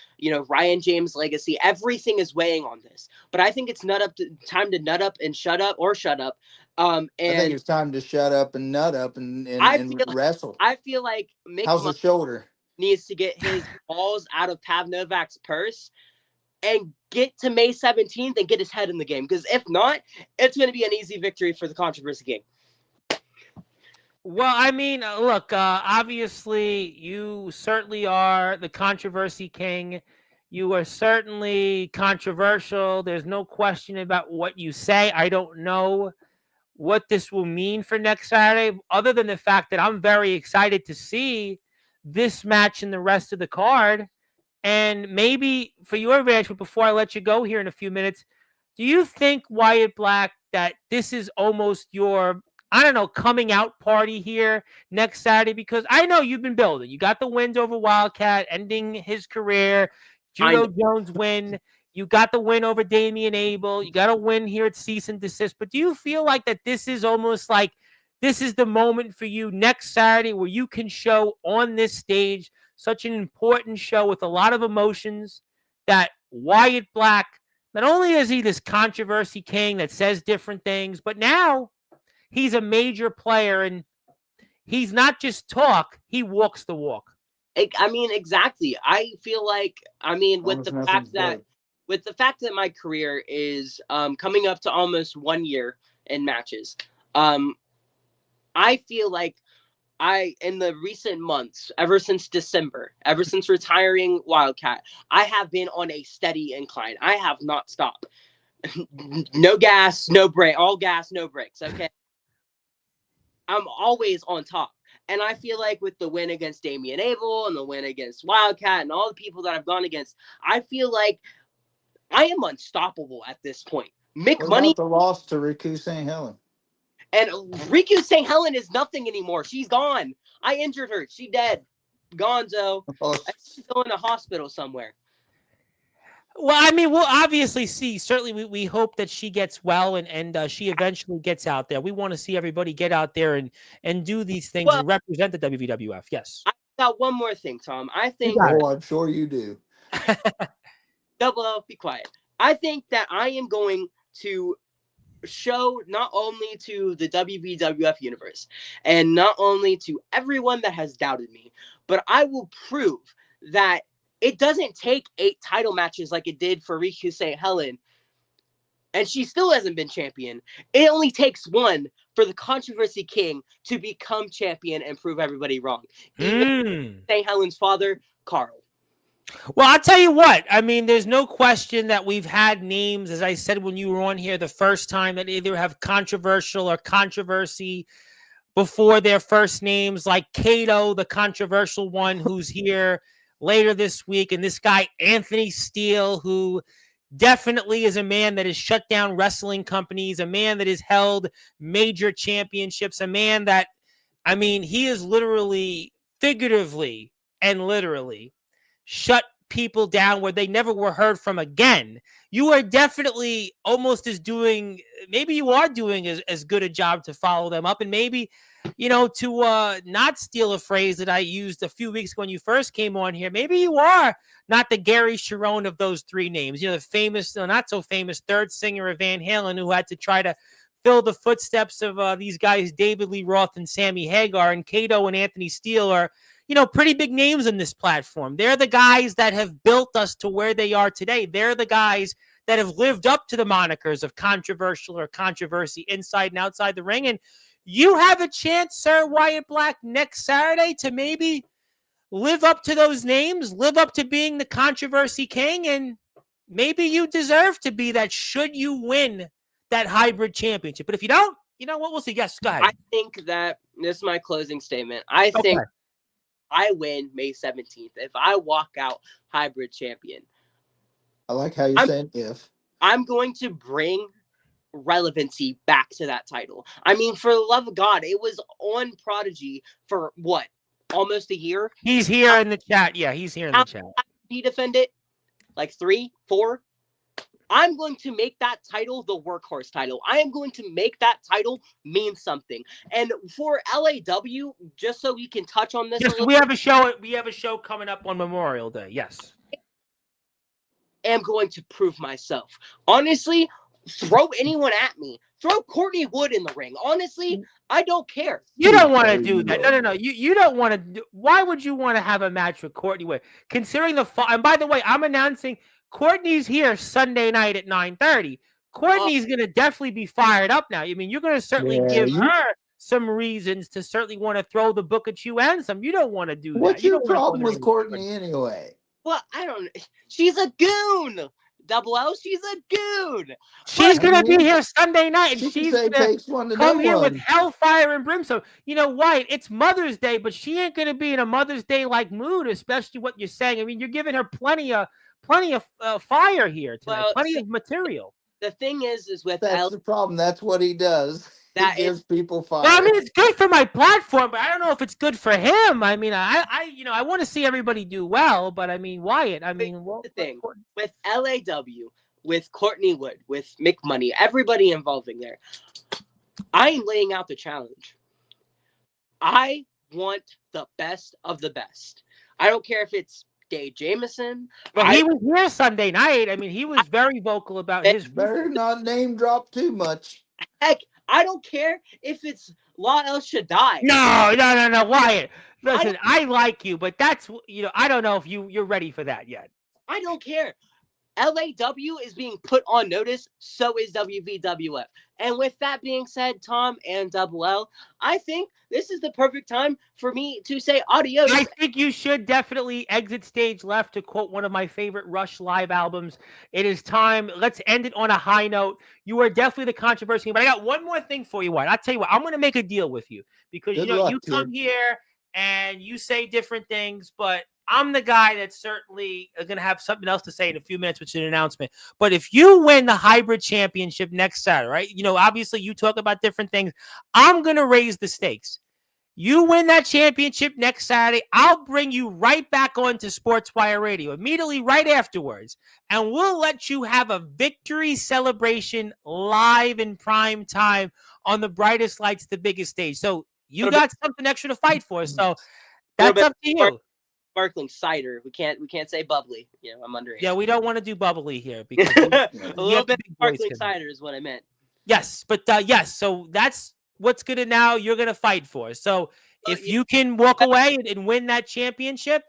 Ryan James' legacy, everything is weighing on this. But I think it's time to nut up and shut up or shut up. And I think it's time to shut up and nut up and wrestle. I feel like Mick How's the shoulder? Needs to get his balls out of Pav Novak's purse and get to May 17th and get his head in the game. Because if not, it's going to be an easy victory for the Controversy King. Well, I mean, look, obviously, you certainly are the Controversy King. You are certainly controversial. There's no question about what you say. I don't know what this will mean for next Saturday, other than the fact that I'm very excited to see this match and the rest of the card. And maybe for your advantage, but before I let you go here in a few minutes, do you think, Wyatt Black, that this is almost your, I don't know, coming out party here next Saturday? Because I know you've been building. You got the wins over Wildcat, ending his career. Judo Jones win. You got the win over Damian Abel. You got a win here at Cease and Desist. But do you feel like that this is almost like this is the moment for you next Saturday where you can show on this stage such an important show with a lot of emotions that Wyatt Black, not only is he this Controversy King that says different things, but now he's a major player and he's not just talk, he walks the walk. I mean, exactly. I feel like, with the fact that my career is coming up to almost 1 year in matches, I feel like in the recent months, ever since December, ever since retiring Wildcat, I have been on a steady incline. I have not stopped. No gas, no brake, all gas, no brakes. Okay. I'm always on top. And I feel like with the win against Damian Abel and the win against Wildcat and all the people that I've gone against, I feel like I am unstoppable at this point. What about the loss to Riku St. Helen? And Riku St. Helen is nothing anymore. She's gone. I injured her. She dead. Gonzo. She's still in a hospital somewhere. Well, I mean, we'll obviously see. Certainly, we hope that she gets well and she eventually gets out there. We want to see everybody get out there and do these things and represent the WWF. Yes. I got one more thing, Tom. I think. Oh, I'm sure you do. Double L, be quiet. I think that I am going to show not only to the WWF universe and not only to everyone that has doubted me, but I will prove that it doesn't take 8 title matches like it did for Riku St. Helen, and she still hasn't been champion. It only takes 1 for the Controversy King to become champion and prove everybody wrong. Even St. Helen's father, Carl. Well, I'll tell you what. I mean, there's no question that we've had names, as I said when you were on here the first time, that either have controversial or controversy before their first names, like Kato, the controversial one, who's here later this week, and this guy, Anthony Steele, who definitely is a man that has shut down wrestling companies, a man that has held major championships, a man that, I mean, he is literally, figuratively, and literally shut people down where they never were heard from again. You are definitely almost maybe you are doing as good a job to follow them up. And maybe, to not steal a phrase that I used a few weeks ago when you first came on here, maybe you are not the Gary Sharon of those 3 names. The famous, not so famous third singer of Van Halen, who had to try to fill the footsteps of these guys, David Lee Roth and Sammy Hagar. And Kato and Anthony Steele are, pretty big names in this platform. They're the guys that have built us to where they are today. They're the guys that have lived up to the monikers of controversial or controversy inside and outside the ring. And you have a chance, Sir Wyatt Black, next Saturday to maybe live up to those names, live up to being the Controversy King, and maybe you deserve to be that should you win that hybrid championship. But if you don't, you know what? We'll see. Yes, go ahead. I think that this is my closing statement. I think I win May 17th if I walk out hybrid champion. I like how you're saying if. I'm going to bring relevancy back to that title. I mean, for the love of God, it was on Prodigy for what? almost a year. He's here in the chat. Yeah, he's here in the chat. He defended like 3, 4. I'm going to make that title the workhorse title. I am going to make that title mean something. And for LAW, just so we can touch on this, yes, we have a show. We have a show coming up on Memorial Day. Yes, am going to prove myself. Honestly, throw anyone at me. Throw Courtney Wood in the ring. Honestly, I don't care. You don't want to do that. No. You don't want to do. Why would you want to have a match with Courtney Wood? Considering and by the way, I'm announcing Courtney's here Sunday night at 9:30. Courtney's going to definitely be fired up now. I mean, you're going to certainly give her some reasons to certainly want to throw the book at you and some. You don't want to do that. What's your problem with Courtney anyway? Well, I don't. She's a goon. Double L, she's a goon. She's going to be here Sunday night, and she's going to come here with hellfire and brimstone. You know, Wyatt, it's Mother's Day, but she ain't going to be in a Mother's Day-like mood, especially what you're saying. I mean, you're giving her plenty of fire here tonight, plenty of material. The thing is with that's the problem. That's what he does. He gives people fire. Well, I mean, it's good for my platform, but I don't know if it's good for him. I mean, I want to see everybody do well, but I mean, Wyatt. I mean, the thing with LAW, with Courtney Wood, with McMoney, everybody involving there, I'm laying out the challenge. I want the best of the best. I don't care if it's Dave Jameson. Well, he was here Sunday night. I mean, he was very vocal about his. Better not name drop too much. Heck, I don't care if it's La El Shaddai. No, Wyatt. Listen, I like you, but that's, I don't know if you're ready for that yet. I don't care. LAW is being put on notice, so is WVWF. And with that being said, Tom and Double L, I think this is the perfect time for me to say adios. I think you should definitely exit stage left, to quote one of my favorite Rush live albums. It is time. Let's end it on a high note. You are definitely the controversy, but I got one more thing for you, Wyatt. I'll tell you what, I'm going to make a deal with you because, you come here and you say different things, but I'm the guy that's certainly going to have something else to say in a few minutes, which is an announcement. But if you win the hybrid championship next Saturday, right? Obviously you talk about different things. I'm going to raise the stakes. You win that championship next Saturday, I'll bring you right back onto Sportswire Radio immediately right afterwards. And we'll let you have a victory celebration live in prime time on the brightest lights, the biggest stage. So you got something extra to fight for. So that's up to you. Sparkling cider. We can't say bubbly. I'm underage. Yeah, we don't want to do bubbly here because a little bit of sparkling cider is what I meant. Yes, but yes, so that's what's gonna now you're gonna fight for. So if you can walk away and win that championship,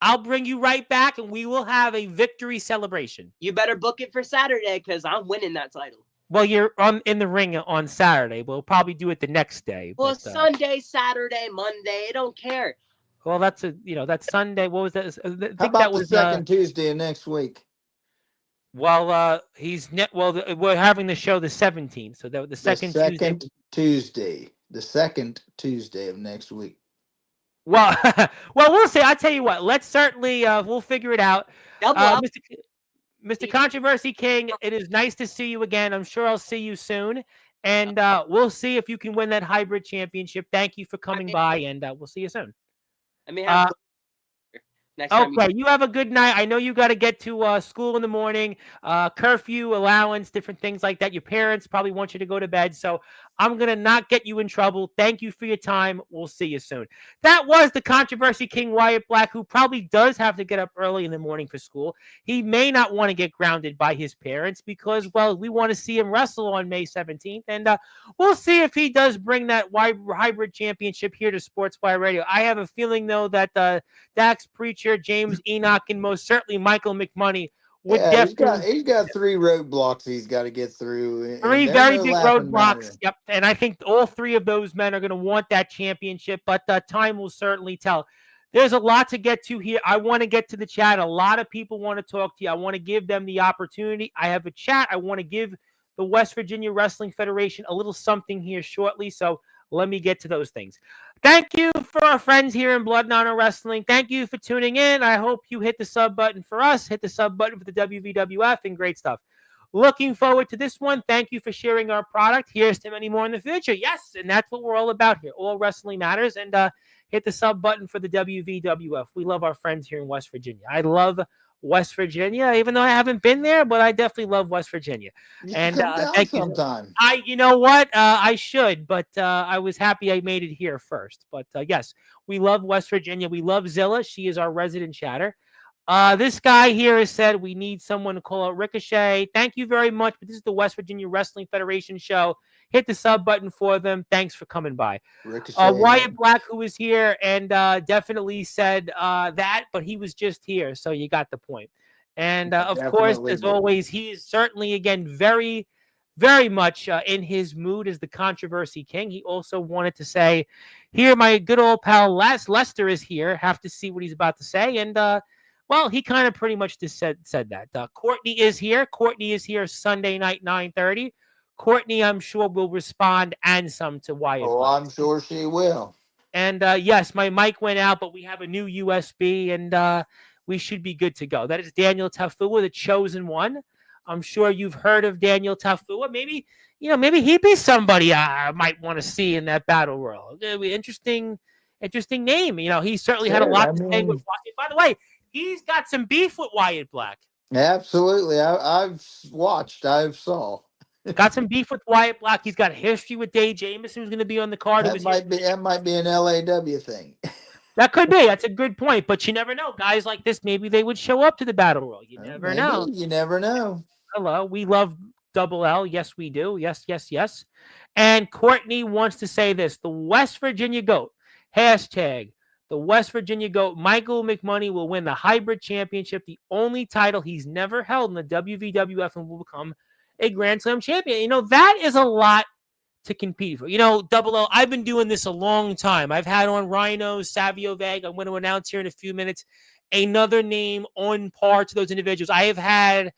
I'll bring you right back and we will have a victory celebration. You better book it for Saturday because I'm winning that title. Well, you're in the ring on Saturday. We'll probably do it the next day. Well, Sunday, Saturday, Monday, I don't care. Well, that's that's Sunday. What was that? I think How about that was the second Tuesday of next week? Well, we're having the show the 17th, so the second Tuesday, the second Tuesday of next week. Well, we'll see. I'll tell you what. Let's certainly we'll figure it out. Mr. Controversy King, it is nice to see you again. I'm sure I'll see you soon, and we'll see if you can win that hybrid championship. Thank you for coming by, and we'll see you soon. I may have next time. Okay, you have a good night. I know you got to get to school in the morning, curfew, allowance, different things like that. Your parents probably want you to go to bed, so I'm going to not get you in trouble. Thank you for your time. We'll see you soon. That was the Controversy King, Wyatt Black, who probably does have to get up early in the morning for school. He may not want to get grounded by his parents because, well, we want to see him wrestle on May 17th, and we'll see if he does bring that hybrid championship here to Sportswire Radio. I have a feeling, though, that Dax Preacher, James Enoch, and most certainly Michael McMoney would definitely. He's got 3 roadblocks he's got to get through. 3 very big roadblocks. Yep, and I think all 3 of those men are going to want that championship, but time will certainly tell. There's a lot to get to here. I want to get to the chat. A lot of people want to talk to you. I want to give them the opportunity. I have a chat. I want to give the West Virginia Wrestling Federation a little something here shortly, so let me get to those things. Thank you for our friends here in Blood and Honor Wrestling. Thank you for tuning in. I hope you hit the sub button for us, hit the sub button for the WVWF, and great stuff. Looking forward to this one. Thank you for sharing our product. Here's to many more in the future. Yes, and that's what we're all about here. All wrestling matters. And hit the sub button for the WVWF. We love our friends here in West Virginia. I love West Virginia, even though I haven't been there, but I definitely love West Virginia. You should come down thank sometime. you know what? I should, but I was happy I made it here first. But yes, we love West Virginia. We love Zilla. She is our resident chatter. This guy here has said we need someone to call out Ricochet. Thank you very much. But this is the West Virginia Wrestling Federation show. Hit the sub button for them. Thanks for coming by. Wyatt Black, who was here and definitely said that, but he was just here, so you got the point. And of course, as always, he is certainly, again, very, very much in his mood as the controversy king. He also wanted to say, here, my good old pal Lester is here. Have to see what he's about to say. And well, he kind of pretty much just said that. Courtney is here. Courtney is here Sunday night, 9:30. Courtney, I'm sure, will respond and some to Wyatt. Oh, Black. I'm sure she will. And yes, my mic went out, but we have a new USB, and we should be good to go. That is Daniel Tafua, the chosen one. I'm sure you've heard of Daniel Tafua. Maybe he'd be somebody I might want to see in that battle royal. Interesting name. He certainly had a lot to say with Wyatt. By the way, he's got some beef with Wyatt Black. Absolutely. I've watched. I've saw. Got some beef with Wyatt Black. He's got history with Dave Jamieson, who's going to be on the card. That might be an LAW thing. That could be. That's a good point. But you never know. Guys like this, maybe they would show up to the battle royal. You never know. You never know. Hello. We love Double L. Yes, we do. Yes, yes, yes. And Courtney wants to say this. The West Virginia GOAT. Hashtag. The West Virginia GOAT. Michael McMoney will win the hybrid championship, the only title he's never held in the WVWF, and will become a Grand Slam champion. That is a lot to compete for. Double O, I've been doing this a long time. I've had on Rhino, Savio Vega. I'm going to announce here in a few minutes another name on par to those individuals. I have had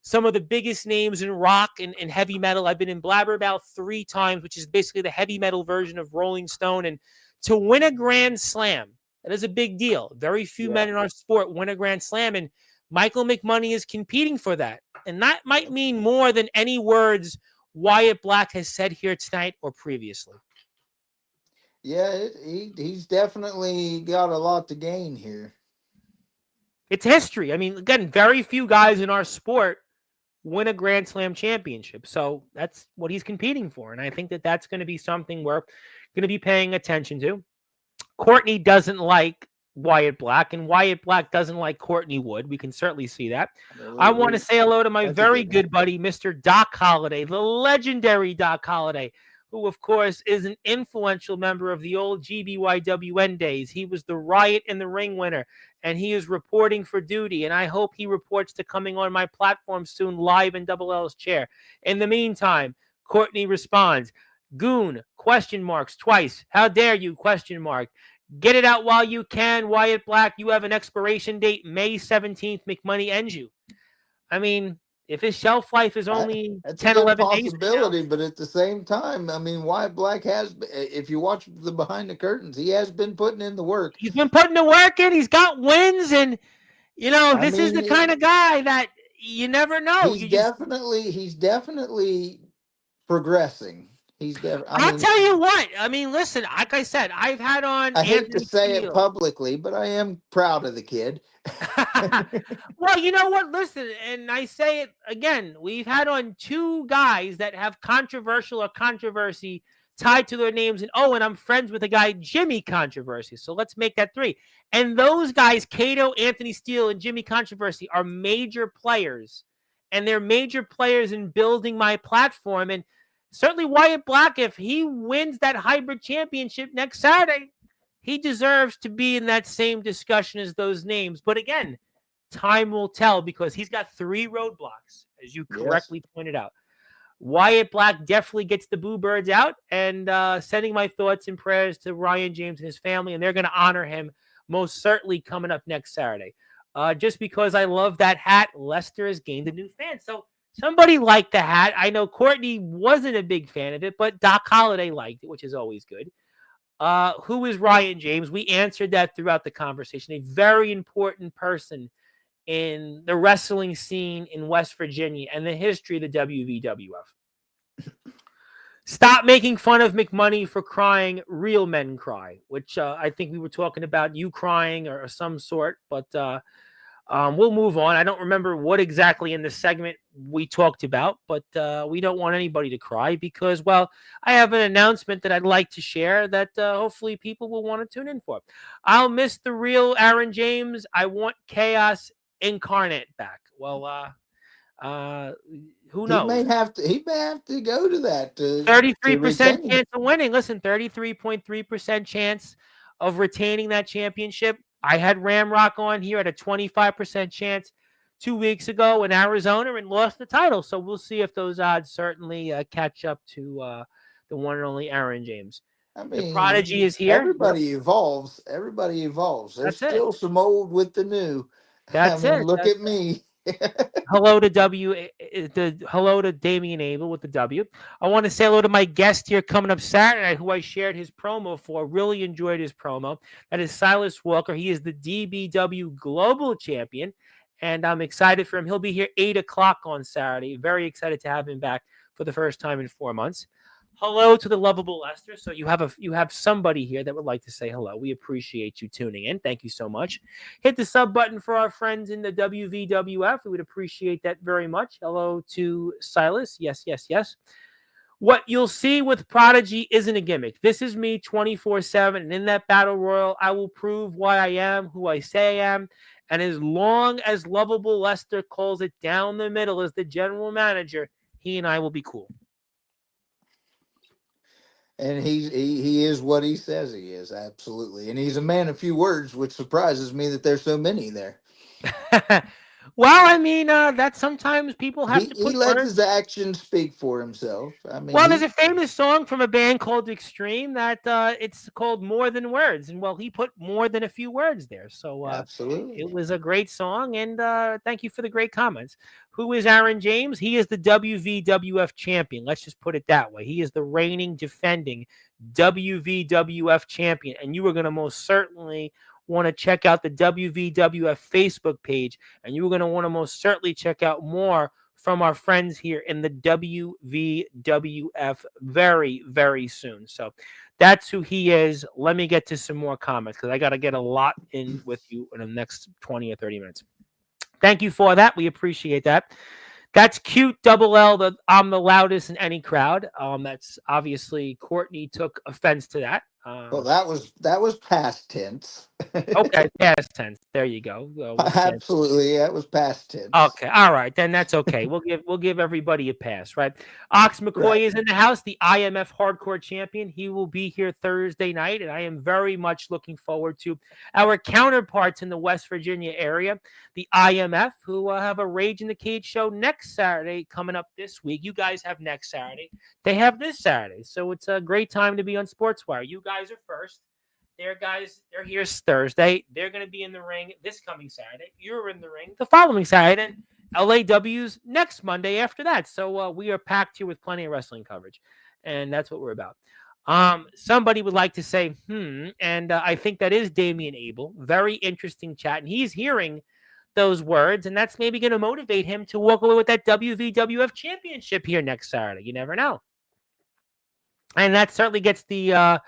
some of the biggest names in rock and heavy metal. I've been in Blabbermouth 3 times, which is basically the heavy metal version of Rolling Stone. And to win a Grand Slam, that is a big deal. Very few men in our sport win a Grand Slam, and Michael McMoney is competing for that. And that might mean more than any words Wyatt Black has said here tonight or previously. Yeah, he's definitely got a lot to gain here. It's history. I mean, again, very few guys in our sport win a Grand Slam championship. So that's what he's competing for. And I think that that's going to be something we're going to be paying attention to. Courtney doesn't like Wyatt Black, and Wyatt Black doesn't like Courtney Wood. We can certainly see that. I want to say hello to my very good buddy, Mr. Doc Holliday, the legendary Doc Holliday, who, of course, is an influential member of the old GBYWN days. He was the Riot in the Ring winner, and he is reporting for duty, and I hope he reports to coming on my platform soon live in Double L's chair. In the meantime, Courtney responds, Goon, question marks, twice. How dare you, question mark. Get it out while you can, Wyatt Black. You have an expiration date, May 17th. McMoney ends you. I mean, if his shelf life is only 10, 11 days. That's a possibility, but at the same time, I mean, Wyatt Black has, if you watch the behind the curtains, he has been putting in the work. He's been putting the work in. He's got wins, and, this is the kind of guy that you never know. He's definitely progressing. I'll tell you what. I mean, listen, like I said, I've had on. I hate to say it publicly, but I am proud of the kid. Well, you know what? Listen, and I say it again. We've had on 2 guys that have controversy tied to their names. And I'm friends with a guy, Jimmy Controversy. So let's make that 3. And those guys, Cato, Anthony Steele, and Jimmy Controversy, are major players. And they're major players in building my platform. And certainly Wyatt Black, if he wins that hybrid championship next Saturday, he deserves to be in that same discussion as those names. But again, time will tell because he's got 3 roadblocks, as you correctly pointed out. Wyatt Black definitely gets the Boo Birds out, and sending my thoughts and prayers to Ryan James and his family, and they're going to honor him most certainly coming up next Saturday. Just because I love that hat, Lester has gained a new fan. So somebody liked the hat. I know Courtney wasn't a big fan of it, but Doc Holliday liked it, which is always good. Who is Ryan James? We answered that throughout the conversation. A very important person in the wrestling scene in West Virginia and the history of the WVWF. Stop making fun of McMoney for crying. Real men cry, which I think we were talking about you crying or some sort, but we'll move on. I don't remember what exactly in the segment we talked about, but we don't want anybody to cry because, well, I have an announcement that I'd like to share that hopefully people will want to tune in for. I'll miss the real Aaron James. I want Chaos Incarnate back. Well, who knows? He may have to go to that to 33% retain. chance of winning. Listen, 33.3% chance of retaining that championship. I had Ramrock on here at a 25% chance 2 weeks ago in Arizona and lost the title. So we'll see if those odds certainly catch up to the one and only Aaron James. I The mean, Prodigy is here. Everybody evolves. Everybody evolves. There's That's still some old with the new. That's it. Look at me. Hello to hello to Damian Abel with the W. I want to say hello to my guest here coming up Saturday, who I shared his promo for. Really enjoyed his promo. That is Silas Walker. He is the DBW Global Champion, and I'm excited for him. He'll be here 8 o'clock on Saturday. Very excited to have him back for the first time in 4 months. Hello to the Loveable Lester. So you have somebody here that would like to say hello. We appreciate you tuning in. Thank you so much. Hit the sub button for our friends in the WVWF. We would appreciate that very much. Hello to Silas. Yes, yes, yes. What you'll see with Prodigy isn't a gimmick. This is me 24/7, and in that battle royal, I will prove why I am who I say I am. And as long as Loveable Lester calls it down the middle as the general manager, he and I will be cool. And he is what he says he is, absolutely. And he's a man of few words, which surprises me that there's so many there. Well, I mean, that sometimes people have to put he lets words. his actions speak for himself. I mean, well, there's a famous song from a band called Extreme that it's called More Than Words, and well, he put more than a few words there. So absolutely, it was a great song, and thank you for the great comments. Who is Aaron James? He is the WVWF champion. Let's just put it that way. He is the reigning, defending WVWF champion, and you are going to most certainly want to check out the WVWF Facebook page, and you're going to want to most certainly check out more from our friends here in the WVWF very, very soon. So that's who he is. Let me get to some more comments because I got to get a lot in with you in the next 20 or 30 minutes. Thank you for that. We appreciate that. That's cute. Double L. I'm the loudest in any crowd. That's obviously Courtney took offense to that. Well, that was past tense. Okay, past tense. There you go. Absolutely, that was past tense. Okay, all right, then that's okay. We'll give everybody a pass, right? Ox McCoy is in the house, the IMF Hardcore Champion. He will be here Thursday night, and I am very much looking forward to our counterparts in the West Virginia area, the IMF, who have a Rage in the Cage show next Saturday coming up this week. You guys have next Saturday. They have this Saturday, so it's a great time to be on Sportswire. You guys are first. They're here Thursday. They're going to be in the ring this coming Saturday. You're in the ring the following Saturday. LAW's next Monday after that. So we are packed here with plenty of wrestling coverage. And that's what we're about. Somebody would like to say, and I think that is Damian Abel. Very interesting chat. And he's hearing those words, and that's maybe going to motivate him to walk away with that WVWF championship here next Saturday. You never know. And that certainly gets the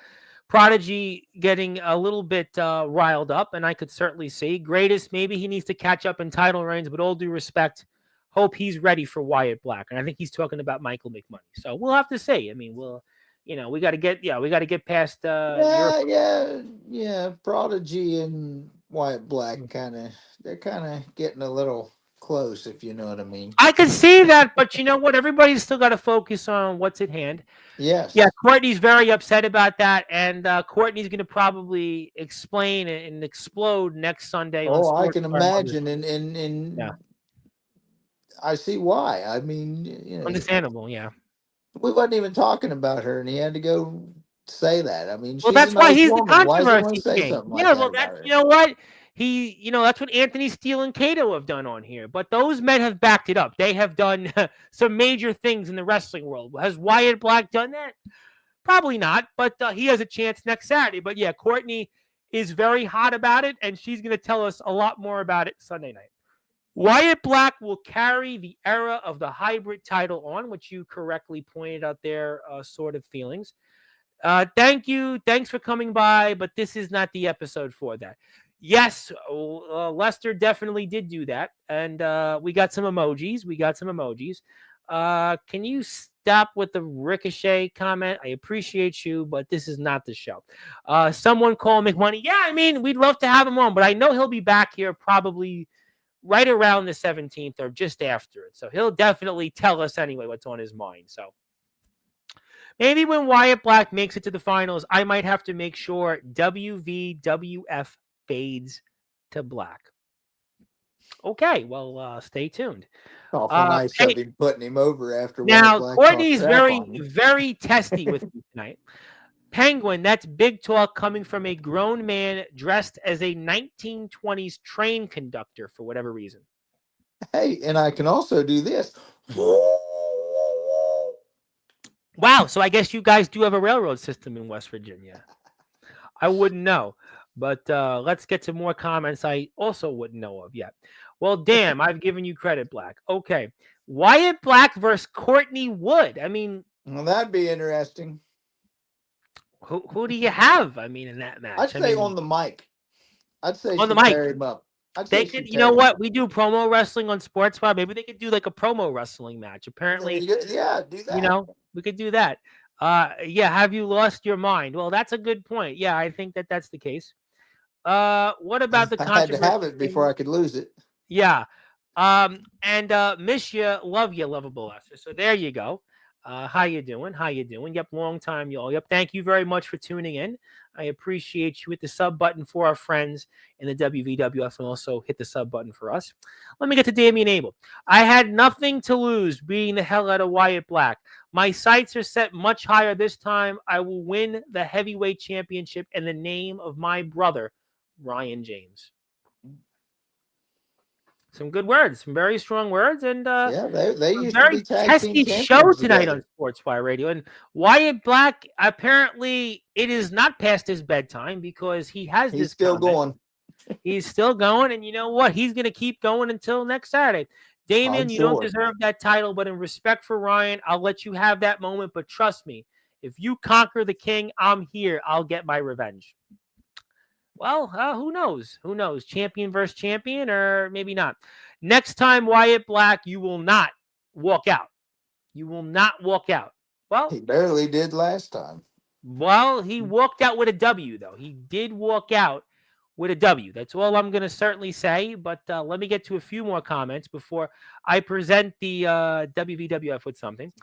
Prodigy getting a little bit riled up, and I could certainly see. Greatest, maybe he needs to catch up in title reigns, but all due respect, hope he's ready for Wyatt Black. And I think he's talking about Michael McMoney. So we'll have to see. I mean, we got to get past. Prodigy and Wyatt Black they're kind of getting a little close, if you know what I mean. I can see that, but you know what? Everybody's still got to focus on what's at hand. Yes. Yeah, Courtney's very upset about that, and Courtney's going to probably explain and explode next Sunday. Oh, I can imagine, and I see why. I mean, understandable. Yeah, we wasn't even talking about her, and he had to go say that. I mean, well, that's why he's the controversy king. You know what? That's what Anthony Steele and Cato have done on here. But those men have backed it up. They have done some major things in the wrestling world. Has Wyatt Black done that? Probably not, but he has a chance next Saturday. But yeah, Courtney is very hot about it, and she's going to tell us a lot more about it Sunday night. Wyatt Black will carry the era of the hybrid title on, which you correctly pointed out their sort of feelings. Thank you. Thanks for coming by, but this is not the episode for that. Yes, Lester definitely did do that. And we got some emojis. Can you stop with the Ricochet comment? I appreciate you, but this is not the show. Someone call McMoney. Yeah, I mean, we'd love to have him on, but I know he'll be back here probably right around the 17th or just after it. So he'll definitely tell us anyway what's on his mind. So maybe when Wyatt Black makes it to the finals, I might have to make sure WVWF fades to black. Okay, well, stay tuned. Awful nice of him putting him over after. Now, Courtney's very testy with me tonight. Penguin, that's big talk coming from a grown man dressed as a 1920s train conductor for whatever reason. Hey, and I can also do this. Wow, so I guess you guys do have a railroad system in West Virginia. I wouldn't know, but let's get to more comments I also wouldn't know of yet. Well, damn, I've given you credit, Black. Okay, Wyatt Black versus Courtney Wood. I mean, well, that'd be interesting. Who do you have? I mean, in that match, I'd say on the mic. I'd say on the mic. Pair him up. They could, you know what? We do promo wrestling on Sportzwire. Maybe they could do like a promo wrestling match. Apparently, yeah, do that. You know, we could do that. Yeah. Have you lost your mind? Well, that's a good point. Yeah, I think that that's the case. What about the controversy? I had to have it before I could lose it. Yeah. Miss you, love you, Loveable Lester. So there you go. How you doing? Yep, long time, y'all. Yep, thank you very much for tuning in. I appreciate you. Hit the sub button for our friends in the WVWF and also hit the sub button for us. Let me get to Damian Abel. I had nothing to lose beating the hell out of Wyatt Black. My sights are set much higher this time. I will win the heavyweight championship in the name of my brother, Ryan James. Some good words, some very strong words, and yeah, they used very to be testy show tonight on Sportswire Radio. And Wyatt Black, apparently, it is not past his bedtime because he has He's this. Still going. He's still going, and you know what? He's going to keep going until next Saturday. Damian, you don't deserve that title, but in respect for Ryan, I'll let you have that moment. But trust me, if you conquer the king, I'm here. I'll get my revenge. Well, who knows? Who knows? Champion versus champion, or maybe not. Next time, Wyatt Black, you will not walk out. You will not walk out. Well, he barely did last time. Well, he walked out with a W, though. He did walk out with a W. That's all I'm going to certainly say. But let me get to a few more comments before I present the WVWF with something.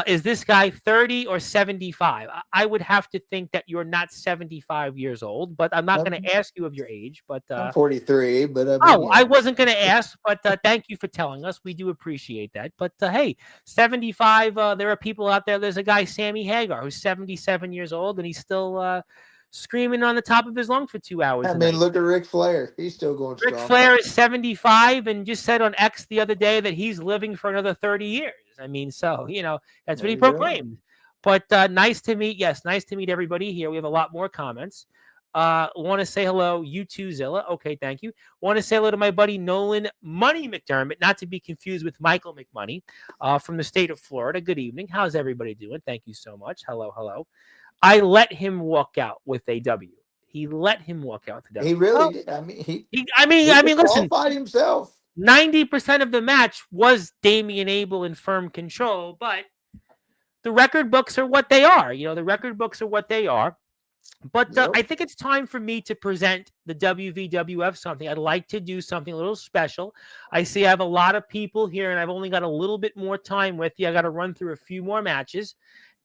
Is this guy 30 or 75? I would have to think that you're not 75 years old, but I'm not going to ask you of your age. But I'm 43. But I wasn't going to ask, but thank you for telling us. We do appreciate that. But hey, 75. There are people out there. There's a guy, Sammy Hagar, who's 77 years old, and he's still screaming on the top of his lungs for 2 hours. I mean, look at Ric Flair. He's still going strong. Ric Flair is 75 and just said on X the other day that he's living for another 30 years. I mean, so, you know, that's what he proclaimed. But nice to meet everybody here. We have a lot more comments. Want to say hello, you too, Zilla. Okay, thank you. Want to say hello to my buddy Nolan Money McDermott, not to be confused with Michael McMoney from the state of Florida. Good evening. How's everybody doing? Thank you so much. Hello. I let him walk out with a W. He let him walk out with a W. He really did. I mean, he listen. Qualified himself. 90% of the match was Damian Abel in firm control, but the record books are what they are. You know, the record books are what they are. But I think it's time for me to present the WVWF something. I'd like to do something a little special. I see I have a lot of people here, and I've only got a little bit more time with you. I got to run through a few more matches.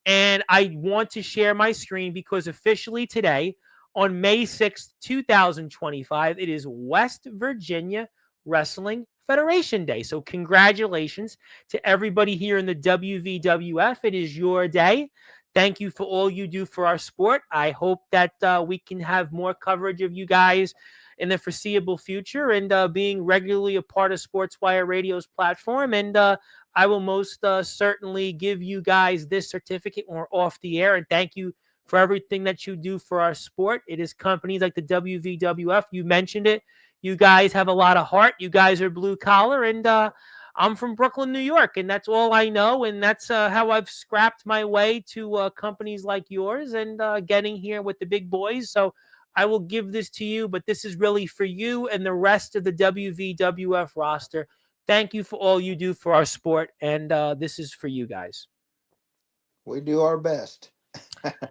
And I want to share my screen because officially today, on May 6th, 2025, it is West Virginia Wrestling Federation Day. So congratulations to everybody here in the WVWF. It is your day. Thank you for all you do for our sport. I hope that we can have more coverage of you guys in the foreseeable future and being regularly a part of Sportswire Radio's platform. And I will most certainly give you guys this certificate when we're off the air. And thank you for everything that you do for our sport. It is companies like the WVWF. You mentioned it. You guys have a lot of heart. You guys are blue collar, and I'm from Brooklyn, New York, and that's all I know. And that's how I've scrapped my way to companies like yours and getting here with the big boys. So I will give this to you, but this is really for you and the rest of the WVWF roster. Thank you for all you do for our sport, and this is for you guys. We do our best.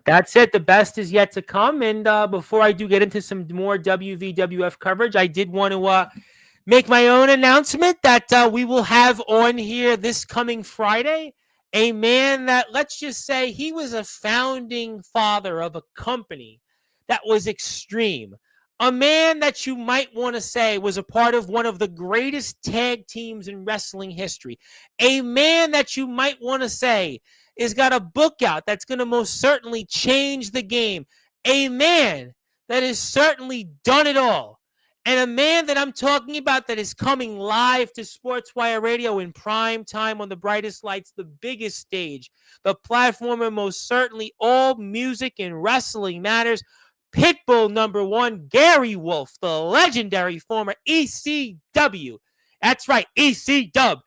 That's it. The best is yet to come. And before I do get into some more WVWF coverage, I did want to make my own announcement that we will have on here this coming Friday a man that, let's just say, he was a founding father of a company that was extreme. A man that you might want to say was a part of one of the greatest tag teams in wrestling history. A man that you might want to say has got a book out that's going to most certainly change the game. A man that has certainly done it all. And a man that I'm talking about that is coming live to Sportswire Radio in prime time on the brightest lights, the biggest stage, the platform where most certainly all music and wrestling matters. Pitbull #1, Gary Wolf, the legendary former ECW. That's right, ECW,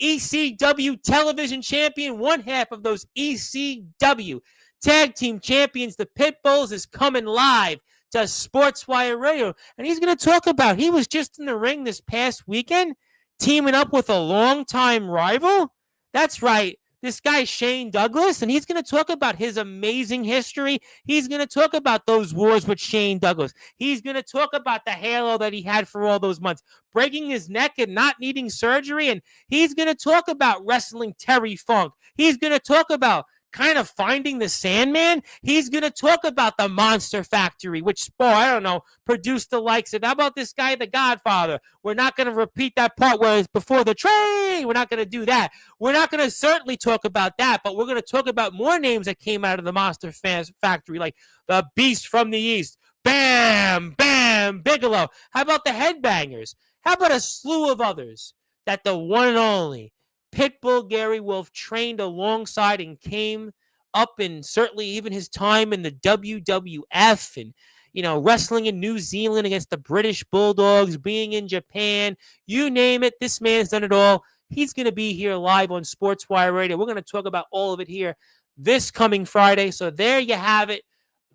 ECW television champion, one half of those ECW tag team champions, the Pitbulls, is coming live to Sportswire Radio. And he's going to talk about, he was just in the ring this past weekend, teaming up with a longtime rival. That's right, this guy Shane Douglas, and he's going to talk about his amazing history. He's going to talk about those wars with Shane Douglas. He's going to talk about the halo that he had for all those months, breaking his neck and not needing surgery. And he's going to talk about wrestling Terry Funk. He's going to talk about kind of finding the Sandman. He's going to talk about the Monster Factory, which, boy, I don't know, produced the likes of, how about this guy, The Godfather? We're not going to repeat that part where it's before the train. We're not going to do that. We're not going to certainly talk about that, but we're going to talk about more names that came out of the Monster Factory, like the Beast from the East, Bam Bam Bigelow. How about the Headbangers? How about a slew of others that the one and only Pitbull Gary Wolf trained alongside and came up in certainly even his time in the WWF and, you know, wrestling in New Zealand against the British Bulldogs, being in Japan, you name it, this man's done it all. He's going to be here live on Sportswire Radio. We're going to talk about all of it here this coming Friday. So there you have it.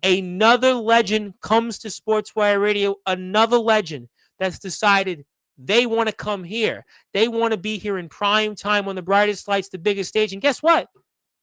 Another legend comes to Sportswire Radio, another legend that's decided they want to come here. They want to be here in prime time on the brightest lights, the biggest stage. And guess what?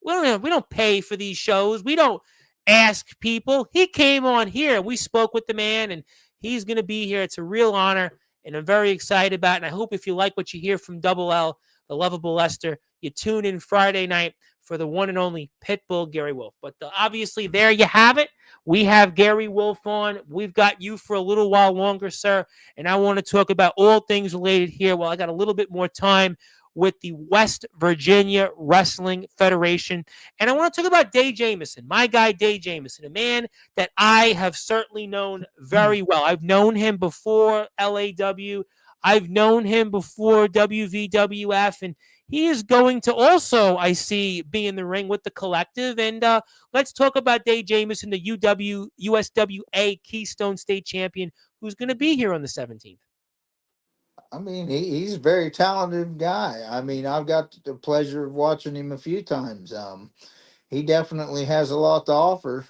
We don't pay for these shows. We don't ask people. He came on here. We spoke with the man, and he's going to be here. It's a real honor, and I'm very excited about it. And I hope if you like what you hear from Double L, the Loveable Lester, you tune in Friday night for the one and only Pitbull Gary Wolf. But obviously, there you have it. We have Gary Wolf on. We've got you for a little while longer, sir. And I want to talk about all things related here. Well, I got a little bit more time with the West Virginia Wrestling Federation. And I want to talk about Dave Jamieson, my guy Dave Jamieson, a man that I have certainly known very well. I've known him before LAW. I've known him before WVWF, and he is going to also, I see, be in the ring with the collective. And let's talk about Dave Jamieson, the USWA Keystone State Champion, who's going to be here on the 17th. I mean, he's a very talented guy. I mean, I've got the pleasure of watching him a few times. He definitely has a lot to offer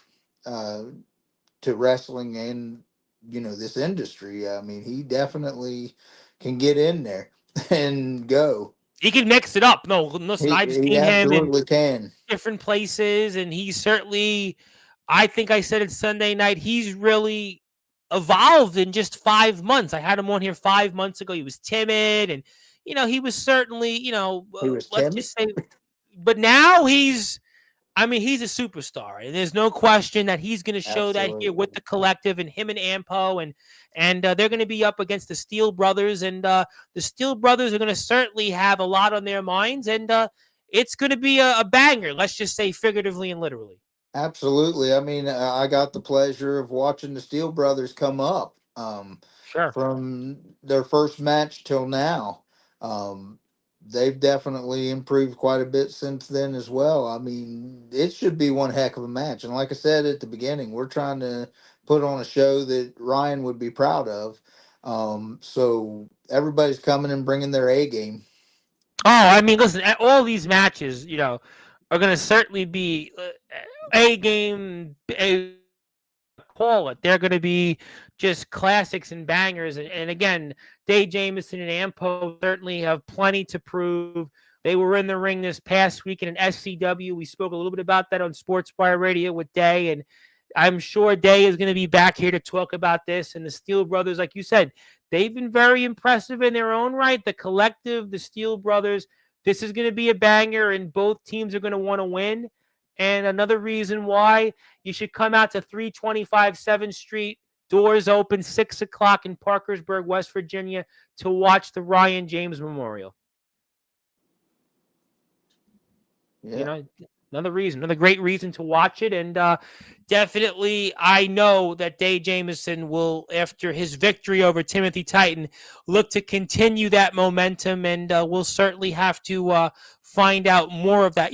to wrestling and, you know, this industry. I mean, he definitely can get in there and go. He can mix it up. No, listen, I've seen him in different places, and he's certainly, I think I said it Sunday night, he's really evolved in just 5 months. I had him on here 5 months ago. He was timid, and, you know, he was certainly, you know, let's just say, but now he's a superstar, and there's no question that he's going to show that here with the collective and him and Ampo, and they're going to be up against the Steel Brothers, and the Steel Brothers are going to certainly have a lot on their minds, and it's going to be a banger, let's just say figuratively and literally. Absolutely. I mean, I got the pleasure of watching the Steel Brothers come up from their first match till now. They've definitely improved quite a bit since then as well. I mean, it should be one heck of a match. And like I said at the beginning, we're trying to put on a show that Ryan would be proud of. So everybody's coming and bringing their A game. Oh, I mean, listen, all these matches, are going to certainly be A game, call it. They're going to be just classics and bangers. And again, Dave Jameson and Ampo certainly have plenty to prove. They were in the ring this past week in an SCW. We spoke a little bit about that on Sportswire Radio with Day, and I'm sure Day is going to be back here to talk about this. And the Steel Brothers, like you said, they've been very impressive in their own right. The collective, the Steel Brothers, this is going to be a banger, and both teams are going to want to win. And another reason why you should come out to 325 7th Street, doors open, 6 o'clock in Parkersburg, West Virginia, to watch the Ryan James Memorial. Yeah. Another great reason to watch it. And definitely, I know that Dave Jameson will, after his victory over Timothy Titan, look to continue that momentum, and we'll certainly have to find out more of that.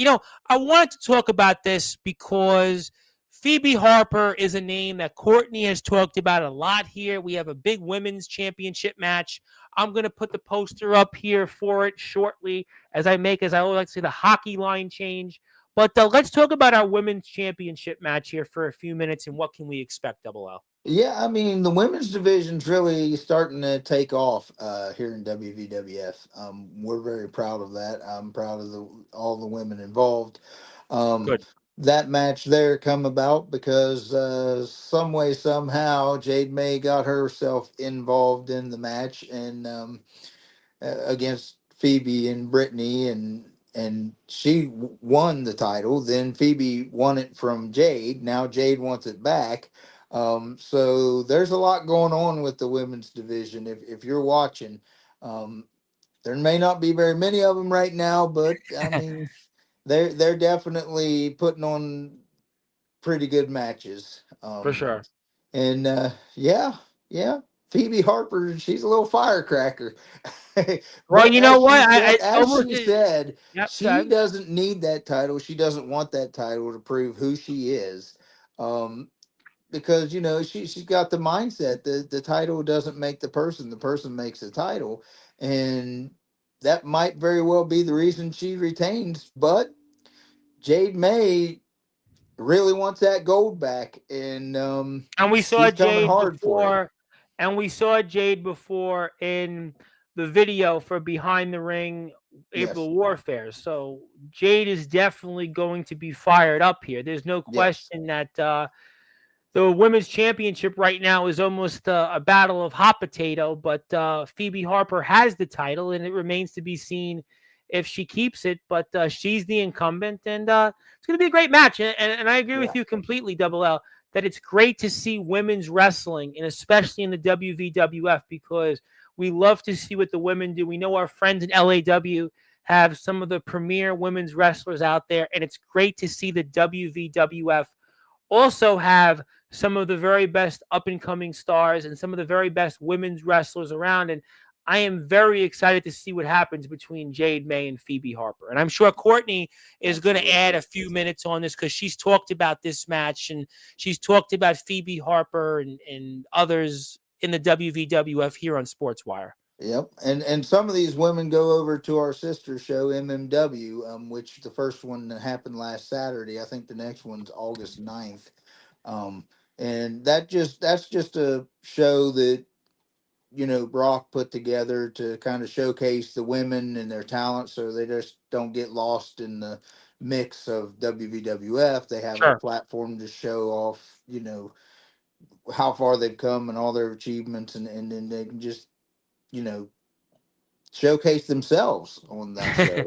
I wanted to talk about this because Phoebe Harper is a name that Courtney has talked about a lot here. We have a big women's championship match. I'm going to put the poster up here for it shortly as I always like to say, the hockey line change. But let's talk about our women's championship match here for a few minutes, and what can we expect, Double L? Yeah, I mean, the women's division's really starting to take off here in WVWF. We're very proud of that. I'm proud of all the women involved. Good. That match there come about because some way, somehow, Jade May got herself involved in the match, and against Phoebe and Brittany, and she won the title. Then Phoebe won it from Jade. Now Jade wants it back. So there's a lot going on with the women's division. If you're watching, there may not be very many of them right now, but I mean, they're definitely putting on pretty good matches. For sure. And yeah, Phoebe Harper, she's a little firecracker. Well, But you know what? It's as almost she said, yep, she doesn't need that title. She doesn't want that title to prove who she is. Because she's got the mindset that the title doesn't make the person makes the title. And that might very well be the reason she retains. But Jade May really wants that gold back, and we saw she's coming Jade hard for it. before, and we saw Jade before in the video for Behind the Ring April Yes. Warfare. So Jade is definitely going to be fired up here. There's no Yes. question that the women's championship right now is almost a battle of hot potato, but Phoebe Harper has the title, and it remains to be seen if she keeps it. But she's the incumbent, and it's going to be a great match. And I agree with you completely, Double L, that it's great to see women's wrestling, and especially in the WVWF, because we love to see what the women do. We know our friends in LAW have some of the premier women's wrestlers out there, and it's great to see the WVWF also have some of the very best up-and-coming stars and some of the very best women's wrestlers around. And I am very excited to see what happens between Jade May and Phoebe Harper. And I'm sure Courtney is going to add a few minutes on this because she's talked about this match, and she's talked about Phoebe Harper and others in the WVWF here on Sportswire. Yep. And some of these women go over to our sister show, MMW, which the first one happened last Saturday. I think the next one's August 9th. And that's just a show that, Brock put together to kind of showcase the women and their talent, so they just don't get lost in the mix of WVWF. They have a platform to show off, how far they've come and all their achievements, and then they can just, showcase themselves on that show,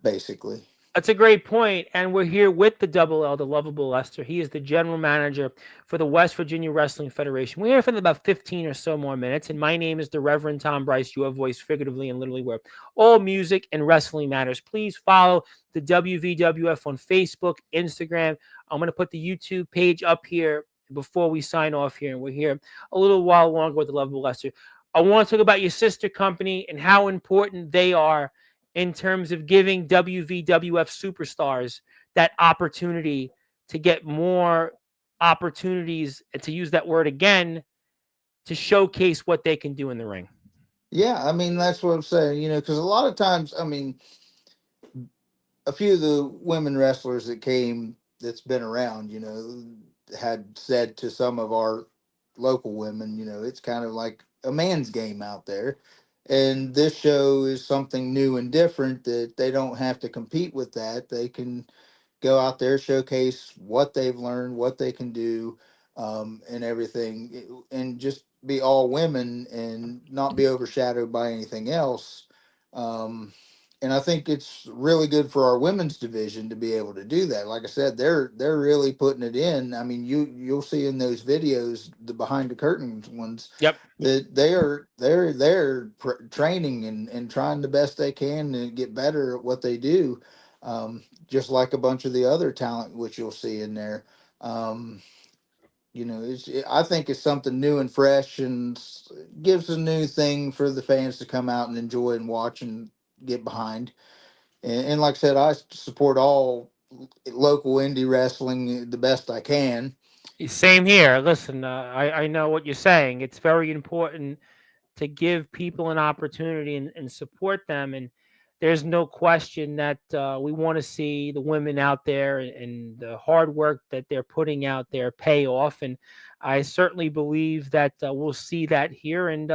basically. That's a great point. And we're here with the Double L, the Loveable Lester. He is the general manager for the West Virginia Wrestling Federation. We're here for about 15 or so more minutes. And my name is the Reverend Tom Bryce, your voice figuratively and literally where all music and wrestling matters. Please follow the WVWF on Facebook, Instagram. I'm going to put the YouTube page up here before we sign off here. And we're here a little while longer with the Loveable Lester. I want to talk about your sister company and how important they are in terms of giving WVWF superstars that opportunity to get more opportunities, to use that word again, to showcase what they can do in the ring. Yeah, I mean that's what I'm saying. Because a lot of times, I mean, a few of the women wrestlers that came that's been around, had said to some of our local women, it's kind of like a man's game out there. And this show is something new and different that they don't have to compete with that. They can go out there, showcase what they've learned, what they can do, and everything, and just be all women and not be overshadowed by anything else. Um, and I think it's really good for our women's division to be able to do that. Like I said, they're really putting it in. I mean, you'll see in those videos, the behind the curtains ones, Yep. that training and trying the best they can to get better at what they do. Just like a bunch of the other talent which you'll see in there. Um, I think it's something new and fresh, and gives a new thing for the fans to come out and enjoy and watch and get behind. And like I said, I support all local indie wrestling the best I can. Same here. Listen, I know what you're saying. It's very important to give people an opportunity and support them. And there's no question that we want to see the women out there and the hard work that they're putting out there pay off. And I certainly believe that we'll see that here, and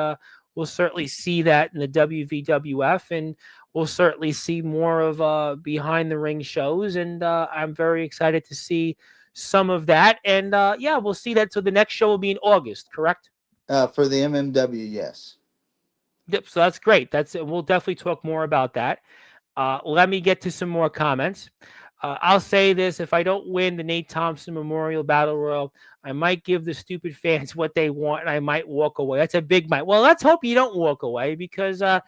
we'll certainly see that in the WVWF, and we'll certainly see more of behind the ring shows. And I'm very excited to see some of that. And yeah, we'll see that. So the next show will be in August, correct? For the MMW, yes. Yep, so that's great. That's it. We'll definitely talk more about that. Let me get to some more comments. I'll say this: if I don't win the Nate Thompson Memorial Battle Royal, I might give the stupid fans what they want, and I might walk away. That's a big might. Well, let's hope you don't walk away, because we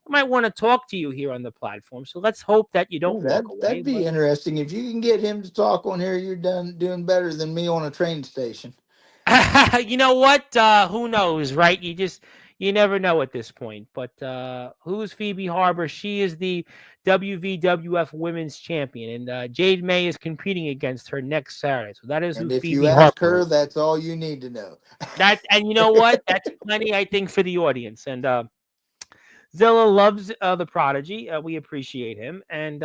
might want to talk to you here on the platform. So let's hope that you don't Ooh, walk away. that'd be interesting. If you can get him to talk on here, you're doing better than me on a train station. You know what? Who knows, right? You never know at this point. But who's Phoebe Harbour? She is the WVWF Women's Champion, and Jade May is competing against her next Saturday. So that is who And if you Phoebe ask Harbour her, is. that's all you need to know. And you know what? That's plenty, I think, for the audience. And Zilla loves the Prodigy. We appreciate him. And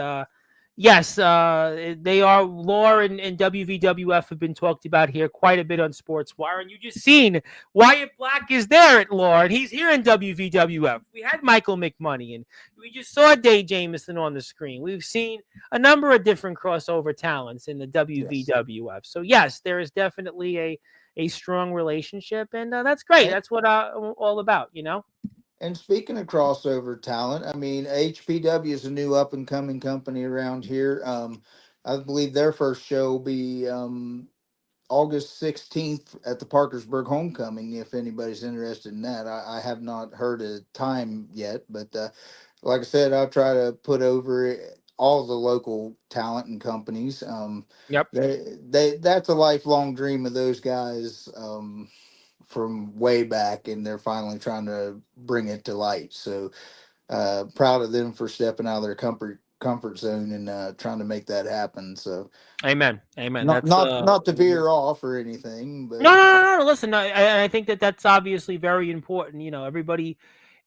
yes, they are. Lore and WVWF have been talked about here quite a bit on Sportswire. And you just seen Wyatt Black is there at Lore, and he's here in WVWF. We had Michael McMoney, and we just saw Dave Jamieson on the screen. We've seen a number of different crossover talents in the WVWF. Yes. So yes, there is definitely a strong relationship, and that's great. That's what I'm all about, And speaking of crossover talent, I mean, HPW is a new up and coming company around here. I believe their first show will be August 16th at the Parkersburg Homecoming, if anybody's interested in that. I have not heard a time yet, but like I said, I'll try to put over all the local talent and companies. Yep. That's a lifelong dream of those guys. From way back, and they're finally trying to bring it to light. So proud of them for stepping out of their comfort zone and trying to make that happen. So Amen. not That's not to veer off or anything, but no. Listen, I think that's obviously very important. Everybody.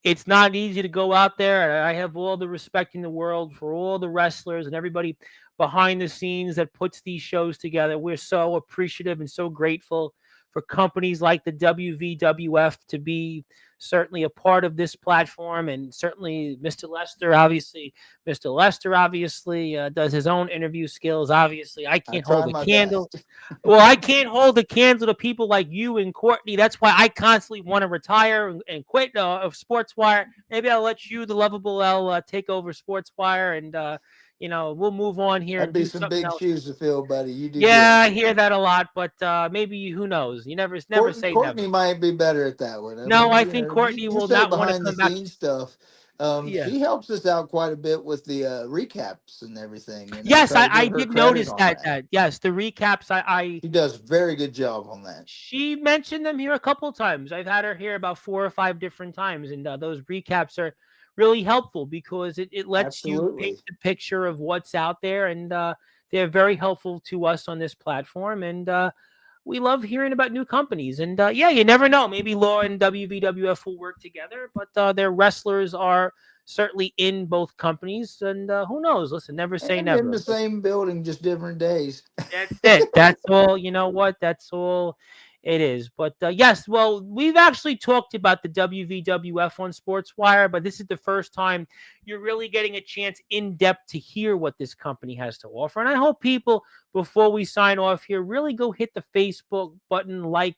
It's not easy to go out there, and I have all the respect in the world for all the wrestlers and everybody behind the scenes that puts these shows together. We're so appreciative and so grateful for companies like the WVWF to be certainly a part of this platform, and certainly Mr. Lester, obviously does his own interview skills. Obviously, I I can't try hold a my candle. best. Well, I can't hold a candle to people like you and Courtney. That's why I constantly want to retire and quit of Sportswire. Maybe I'll let you, the Loveable L, take over Sportswire, and we'll move on here That'd and be do some something big else. shoes to fill, buddy. You do Yeah, good. I hear that a lot, but maybe who knows? You never say Courtney never. might be better at that one. I No, mean, I think Courtney you will say not want to behind the come back. scenes stuff. Yeah. She helps us out quite a bit with the recaps and everything, and I Yes, try to I give her did credit notice on that. that. Yes, the recaps. She does a very good job on that. She mentioned them here a couple of times. I've had her here about 4 or 5 different times, and those recaps are really helpful because it lets you paint Absolutely. the picture of what's out there, and they're very helpful to us on this platform. And we love hearing about new companies. And yeah, you never know. Maybe Law and WVWF will work together, but their wrestlers are certainly in both companies. And who knows? Listen, never say And in never. the same building, just different days. That's it. That's all. You know what? That's all it is. But yes, well, we've actually talked about the WVWF on Sportswire, but this is the first time you're really getting a chance in depth to hear what this company has to offer. And I hope people, before we sign off here, really go hit the Facebook button, like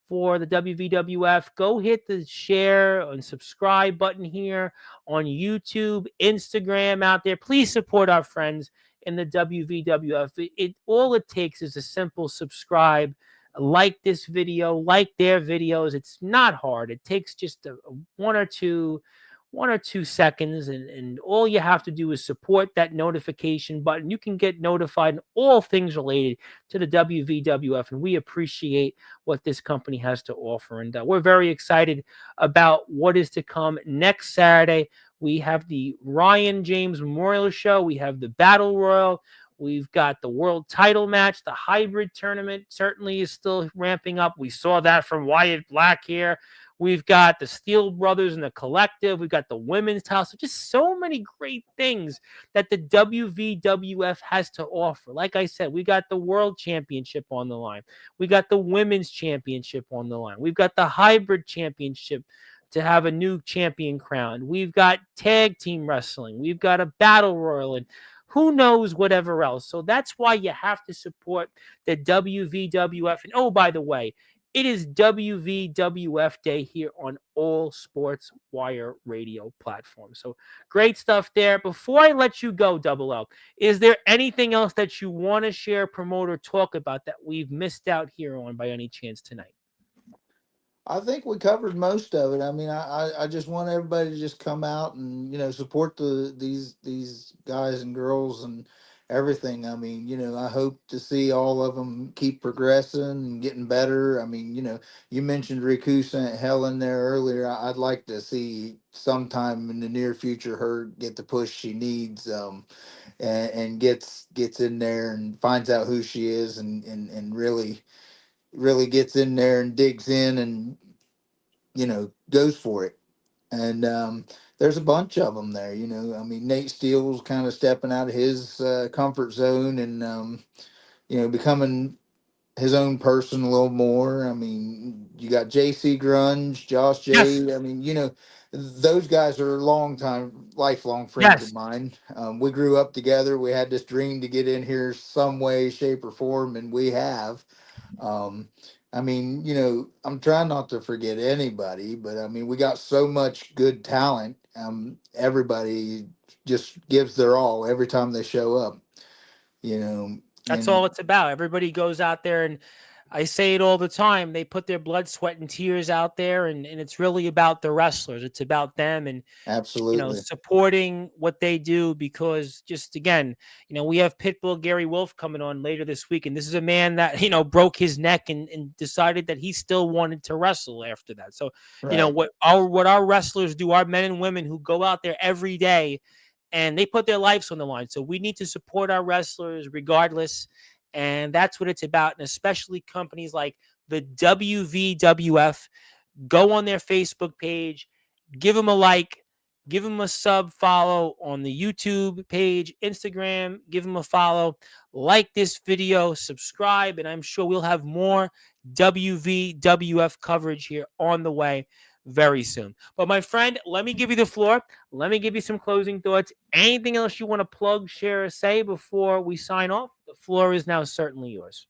for the WVWF. Go hit the share and subscribe button here on YouTube, Instagram out there. Please support our friends in the WVWF. All it takes is a simple subscribe, like this video, like their videos. It's not hard. It takes just a 1 or 2 seconds, and all you have to do is support that notification button. You can get notified on all things related to the WVWF, and we appreciate what this company has to offer. And we're very excited about what is to come next Saturday. We have the Ryan James Memorial Show. We have the Battle Royal. We've got the world title match. The hybrid tournament certainly is still ramping up. We saw that from Wyatt Black here. We've got the Steel Brothers and the Collective. We've got the women's title. So just so many great things that the WVWF has to offer. Like I said, we got the World Championship on the line. We got the Women's Championship on the line. We've got the Hybrid Championship to have a new champion crowned. We've got tag team wrestling. We've got a battle royal, and who knows whatever else. So that's why you have to support the WVWF. And oh, by the way, it is WVWF Day here on all Sports Wire radio platforms. So great stuff there. Before I let you go, Double L, is there anything else that you want to share, promote, or talk about that we've missed out here on by any chance tonight? I think we covered most of it. I mean, I just want everybody to just come out and support these guys and girls and everything. I mean, I hope to see all of them keep progressing and getting better. I mean, you mentioned Riku St. Helen there earlier. I'd like to see sometime in the near future her get the push she needs, and gets in there and finds out who she is, and really gets in there and digs in and goes for it. And there's a bunch of them there. I mean, Nate Steele's kind of stepping out of his comfort zone, and becoming his own person a little more. I mean, you got JC Grunge, Josh Yes. J. I mean, those guys are lifelong friends of Yes. mine. We grew up together. We had this dream to get in here some way, shape, or form, and we have. Um, I mean, I'm trying not to forget anybody, but I mean, we got so much good talent. Everybody just gives their all every time they show up, you know, That's all and it's about. Everybody goes out there, and I say it all the time. They put their blood, sweat, and tears out there, and it's really about the wrestlers. It's about them, and absolutely, supporting what they do, because just again, we have Pitbull Gary Wolf coming on later this week, and this is a man that broke his neck and decided that he still wanted to wrestle after that. So right. what our wrestlers do, our men and women who go out there every day and they put their lives on the line. So we need to support our wrestlers regardless, and that's what it's about. And especially companies like the WVWF, go on their Facebook page, give them a like, give them a sub, follow on the YouTube page, Instagram, give them a follow, like this video, subscribe, and I'm sure we'll have more WVWF coverage here on the way very soon. But my friend, let me give you the floor. Let me give you some closing thoughts. Anything else you want to plug, share, or say before we sign off? The floor is now certainly yours.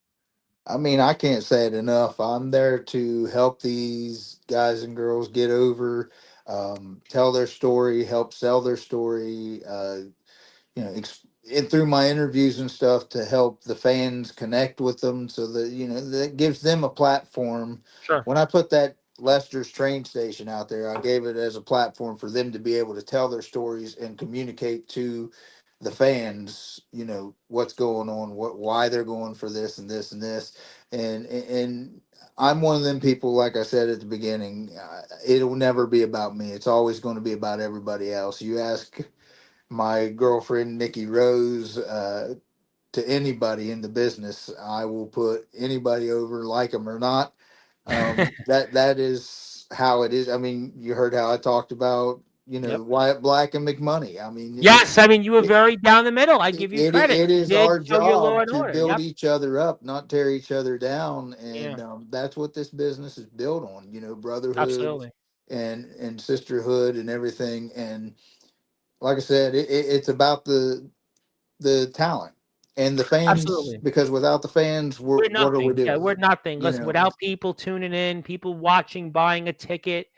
I mean, I can't say it enough. I'm there to help these guys and girls get over, tell their story, help sell their story, and through my interviews and stuff to help the fans connect with them, so that that gives them a platform. Sure. When I put that Lester's train station out there, I gave it as a platform for them to be able to tell their stories and communicate to the fans, what's going on, why they're going for this and this and this, and I'm one of them people. Like I said at the beginning, it'll never be about me. It's always going to be about everybody else. You ask my girlfriend Nikki Rose, to anybody in the business. I will put anybody over, like them or not. That is how it is. I mean, you heard how I talked about, Yep. Wyatt Black and McMoney. I mean, Yes, I mean you were it, very down the middle. I give you credit. it You is did our show your law job and to order. build Yep. each other up, not tear each other down, Yeah. and that's what this business is built on. Brotherhood Absolutely. and sisterhood and everything. And like I said, it's about the talent and the fans, Absolutely. because without the fans, We're what are we nothing. Yeah, doing? we're nothing. You Listen, know, without people tuning in, people watching, buying a ticket,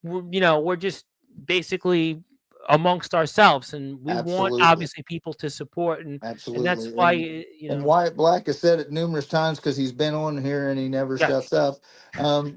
we're just basically amongst ourselves, and we want absolutely. obviously people to support, and that's Absolutely. why And Wyatt Black has said it numerous times because he's been on here and he never yes, shuts up.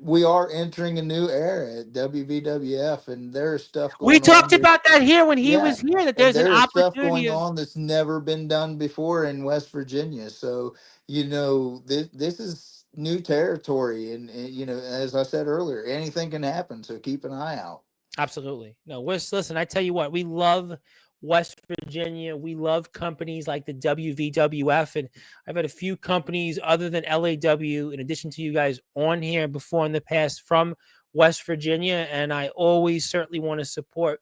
We are entering a new era at WVWF, and there's stuff we going on talked that, about that here when he yeah, was here, that and there's an there's stuff opportunity going of on that's never been done before in West Virginia. So, this is new territory. And, as I said earlier, anything can happen. So keep an eye out. absolutely. No, listen, I tell you what, we love West Virginia. We love companies like the WVWF, and I've had a few companies other than LAW, in addition to you guys, on here before in the past from West Virginia, and I always certainly want to support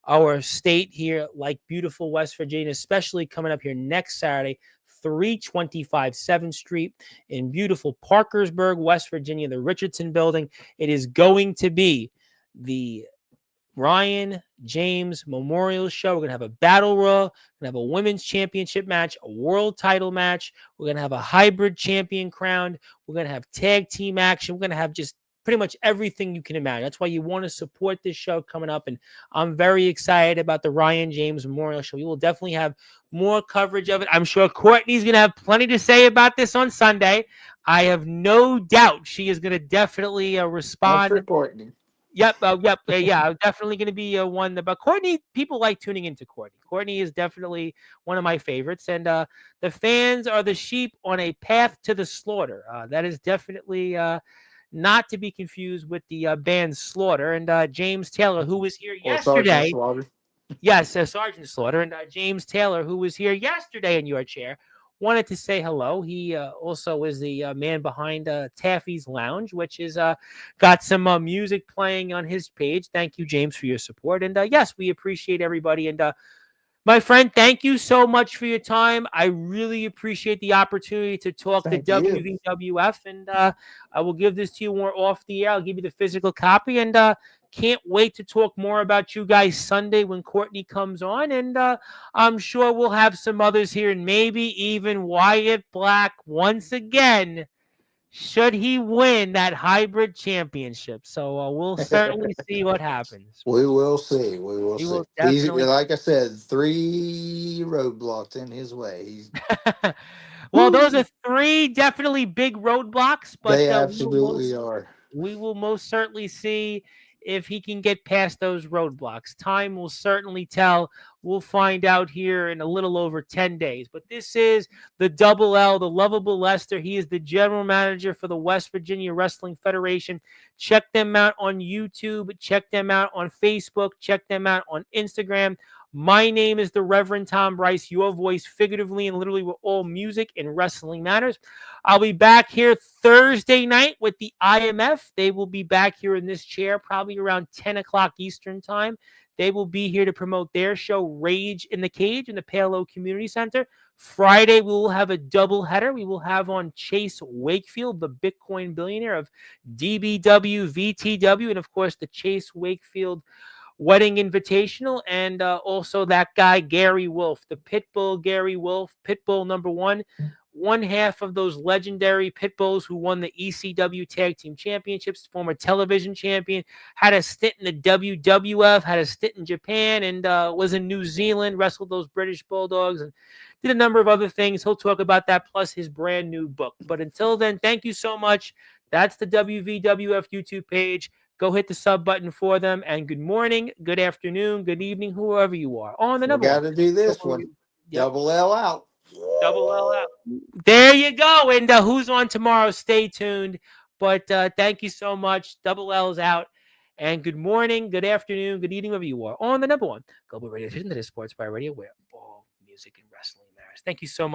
our state here, like beautiful West Virginia, especially coming up here next Saturday, 325 7th Street in beautiful Parkersburg, West Virginia, the Richardson Building. It is going to be the Ryan James Memorial Show. We're going to have a battle royal. We're going to have a women's championship match, a world title match. We're going to have a hybrid champion crowned. We're going to have tag team action. We're going to have just pretty much everything you can imagine. That's why you want to support this show coming up. And I'm very excited about the Ryan James Memorial Show. We will definitely have more coverage of it. I'm sure Courtney's going to have plenty to say about this on Sunday. I have no doubt she is going to definitely That's for respond. Courtney. Yep, yeah, definitely going to be one. But Courtney, people like tuning into Courtney. Courtney is definitely one of my favorites, and the fans are the sheep on a path to the slaughter. That is definitely not to be confused with the band Slaughter. And James Taylor, who was here Or Sergeant yesterday, Slaughter. yes, Sergeant Slaughter, and James Taylor, who was here yesterday in your chair, wanted to say hello. He also is the man behind Taffy's Lounge, which is got some music playing on his page. Thank you, James, for your support. And yes, we appreciate everybody. And my friend, thank you so much for your time. I really appreciate the opportunity to talk to Thank you. WVWF, and I will give this to you more off the air. I'll give you the physical copy, and can't wait to talk more about you guys Sunday when Courtney comes on, and I'm sure we'll have some others here, and maybe even Wyatt Black once again, should he win that hybrid championship. So we'll certainly see what happens. We will see. We will We see. will He's, definitely. like I said, 3 roadblocks in his way. Well, those are three definitely big roadblocks, but They absolutely are. we will most certainly see if he can get past those roadblocks. Time will certainly tell. We'll find out here in a little over 10 days. But this is the Double L, the Loveable Lester. He is the general manager for the West Virginia Wrestling Federation. Check them out on YouTube. Check them out on Facebook. Check them out on Instagram. My name is the Reverend Tom Bryce, your voice figuratively and literally with all music and wrestling matters. I'll be back here Thursday night with the IMF. They will be back here in this chair probably around 10 o'clock Eastern time. They will be here to promote their show, Rage in the Cage, in the Palo Community Center. Friday, we will have a doubleheader. We will have on Chase Wakefield, the Bitcoin billionaire of DBW, VTW, and of course the Chase Wakefield Wedding Invitational, and also that guy, Gary Wolf, the Pitbull Gary Wolf, Pitbull number one half of those legendary Pitbulls who won the ECW Tag Team Championships, former television champion, had a stint in the WWF, had a stint in Japan, and was in New Zealand, wrestled those British Bulldogs, and did a number of other things. He'll talk about that, plus his brand new book. But until then, thank you so much. That's the WVWF YouTube page. Go hit the sub button for them. And good morning, good afternoon, good evening, whoever you are. On the We number got one. to do this one. Yep. Double L out. Double L out. There you go. And who's on tomorrow? Stay tuned. But thank you so much. Double L's out. And good morning, good afternoon, good evening, wherever you are. On the number one global radio station that is Sportswire Radio, where all music and wrestling matters. Thank you so much.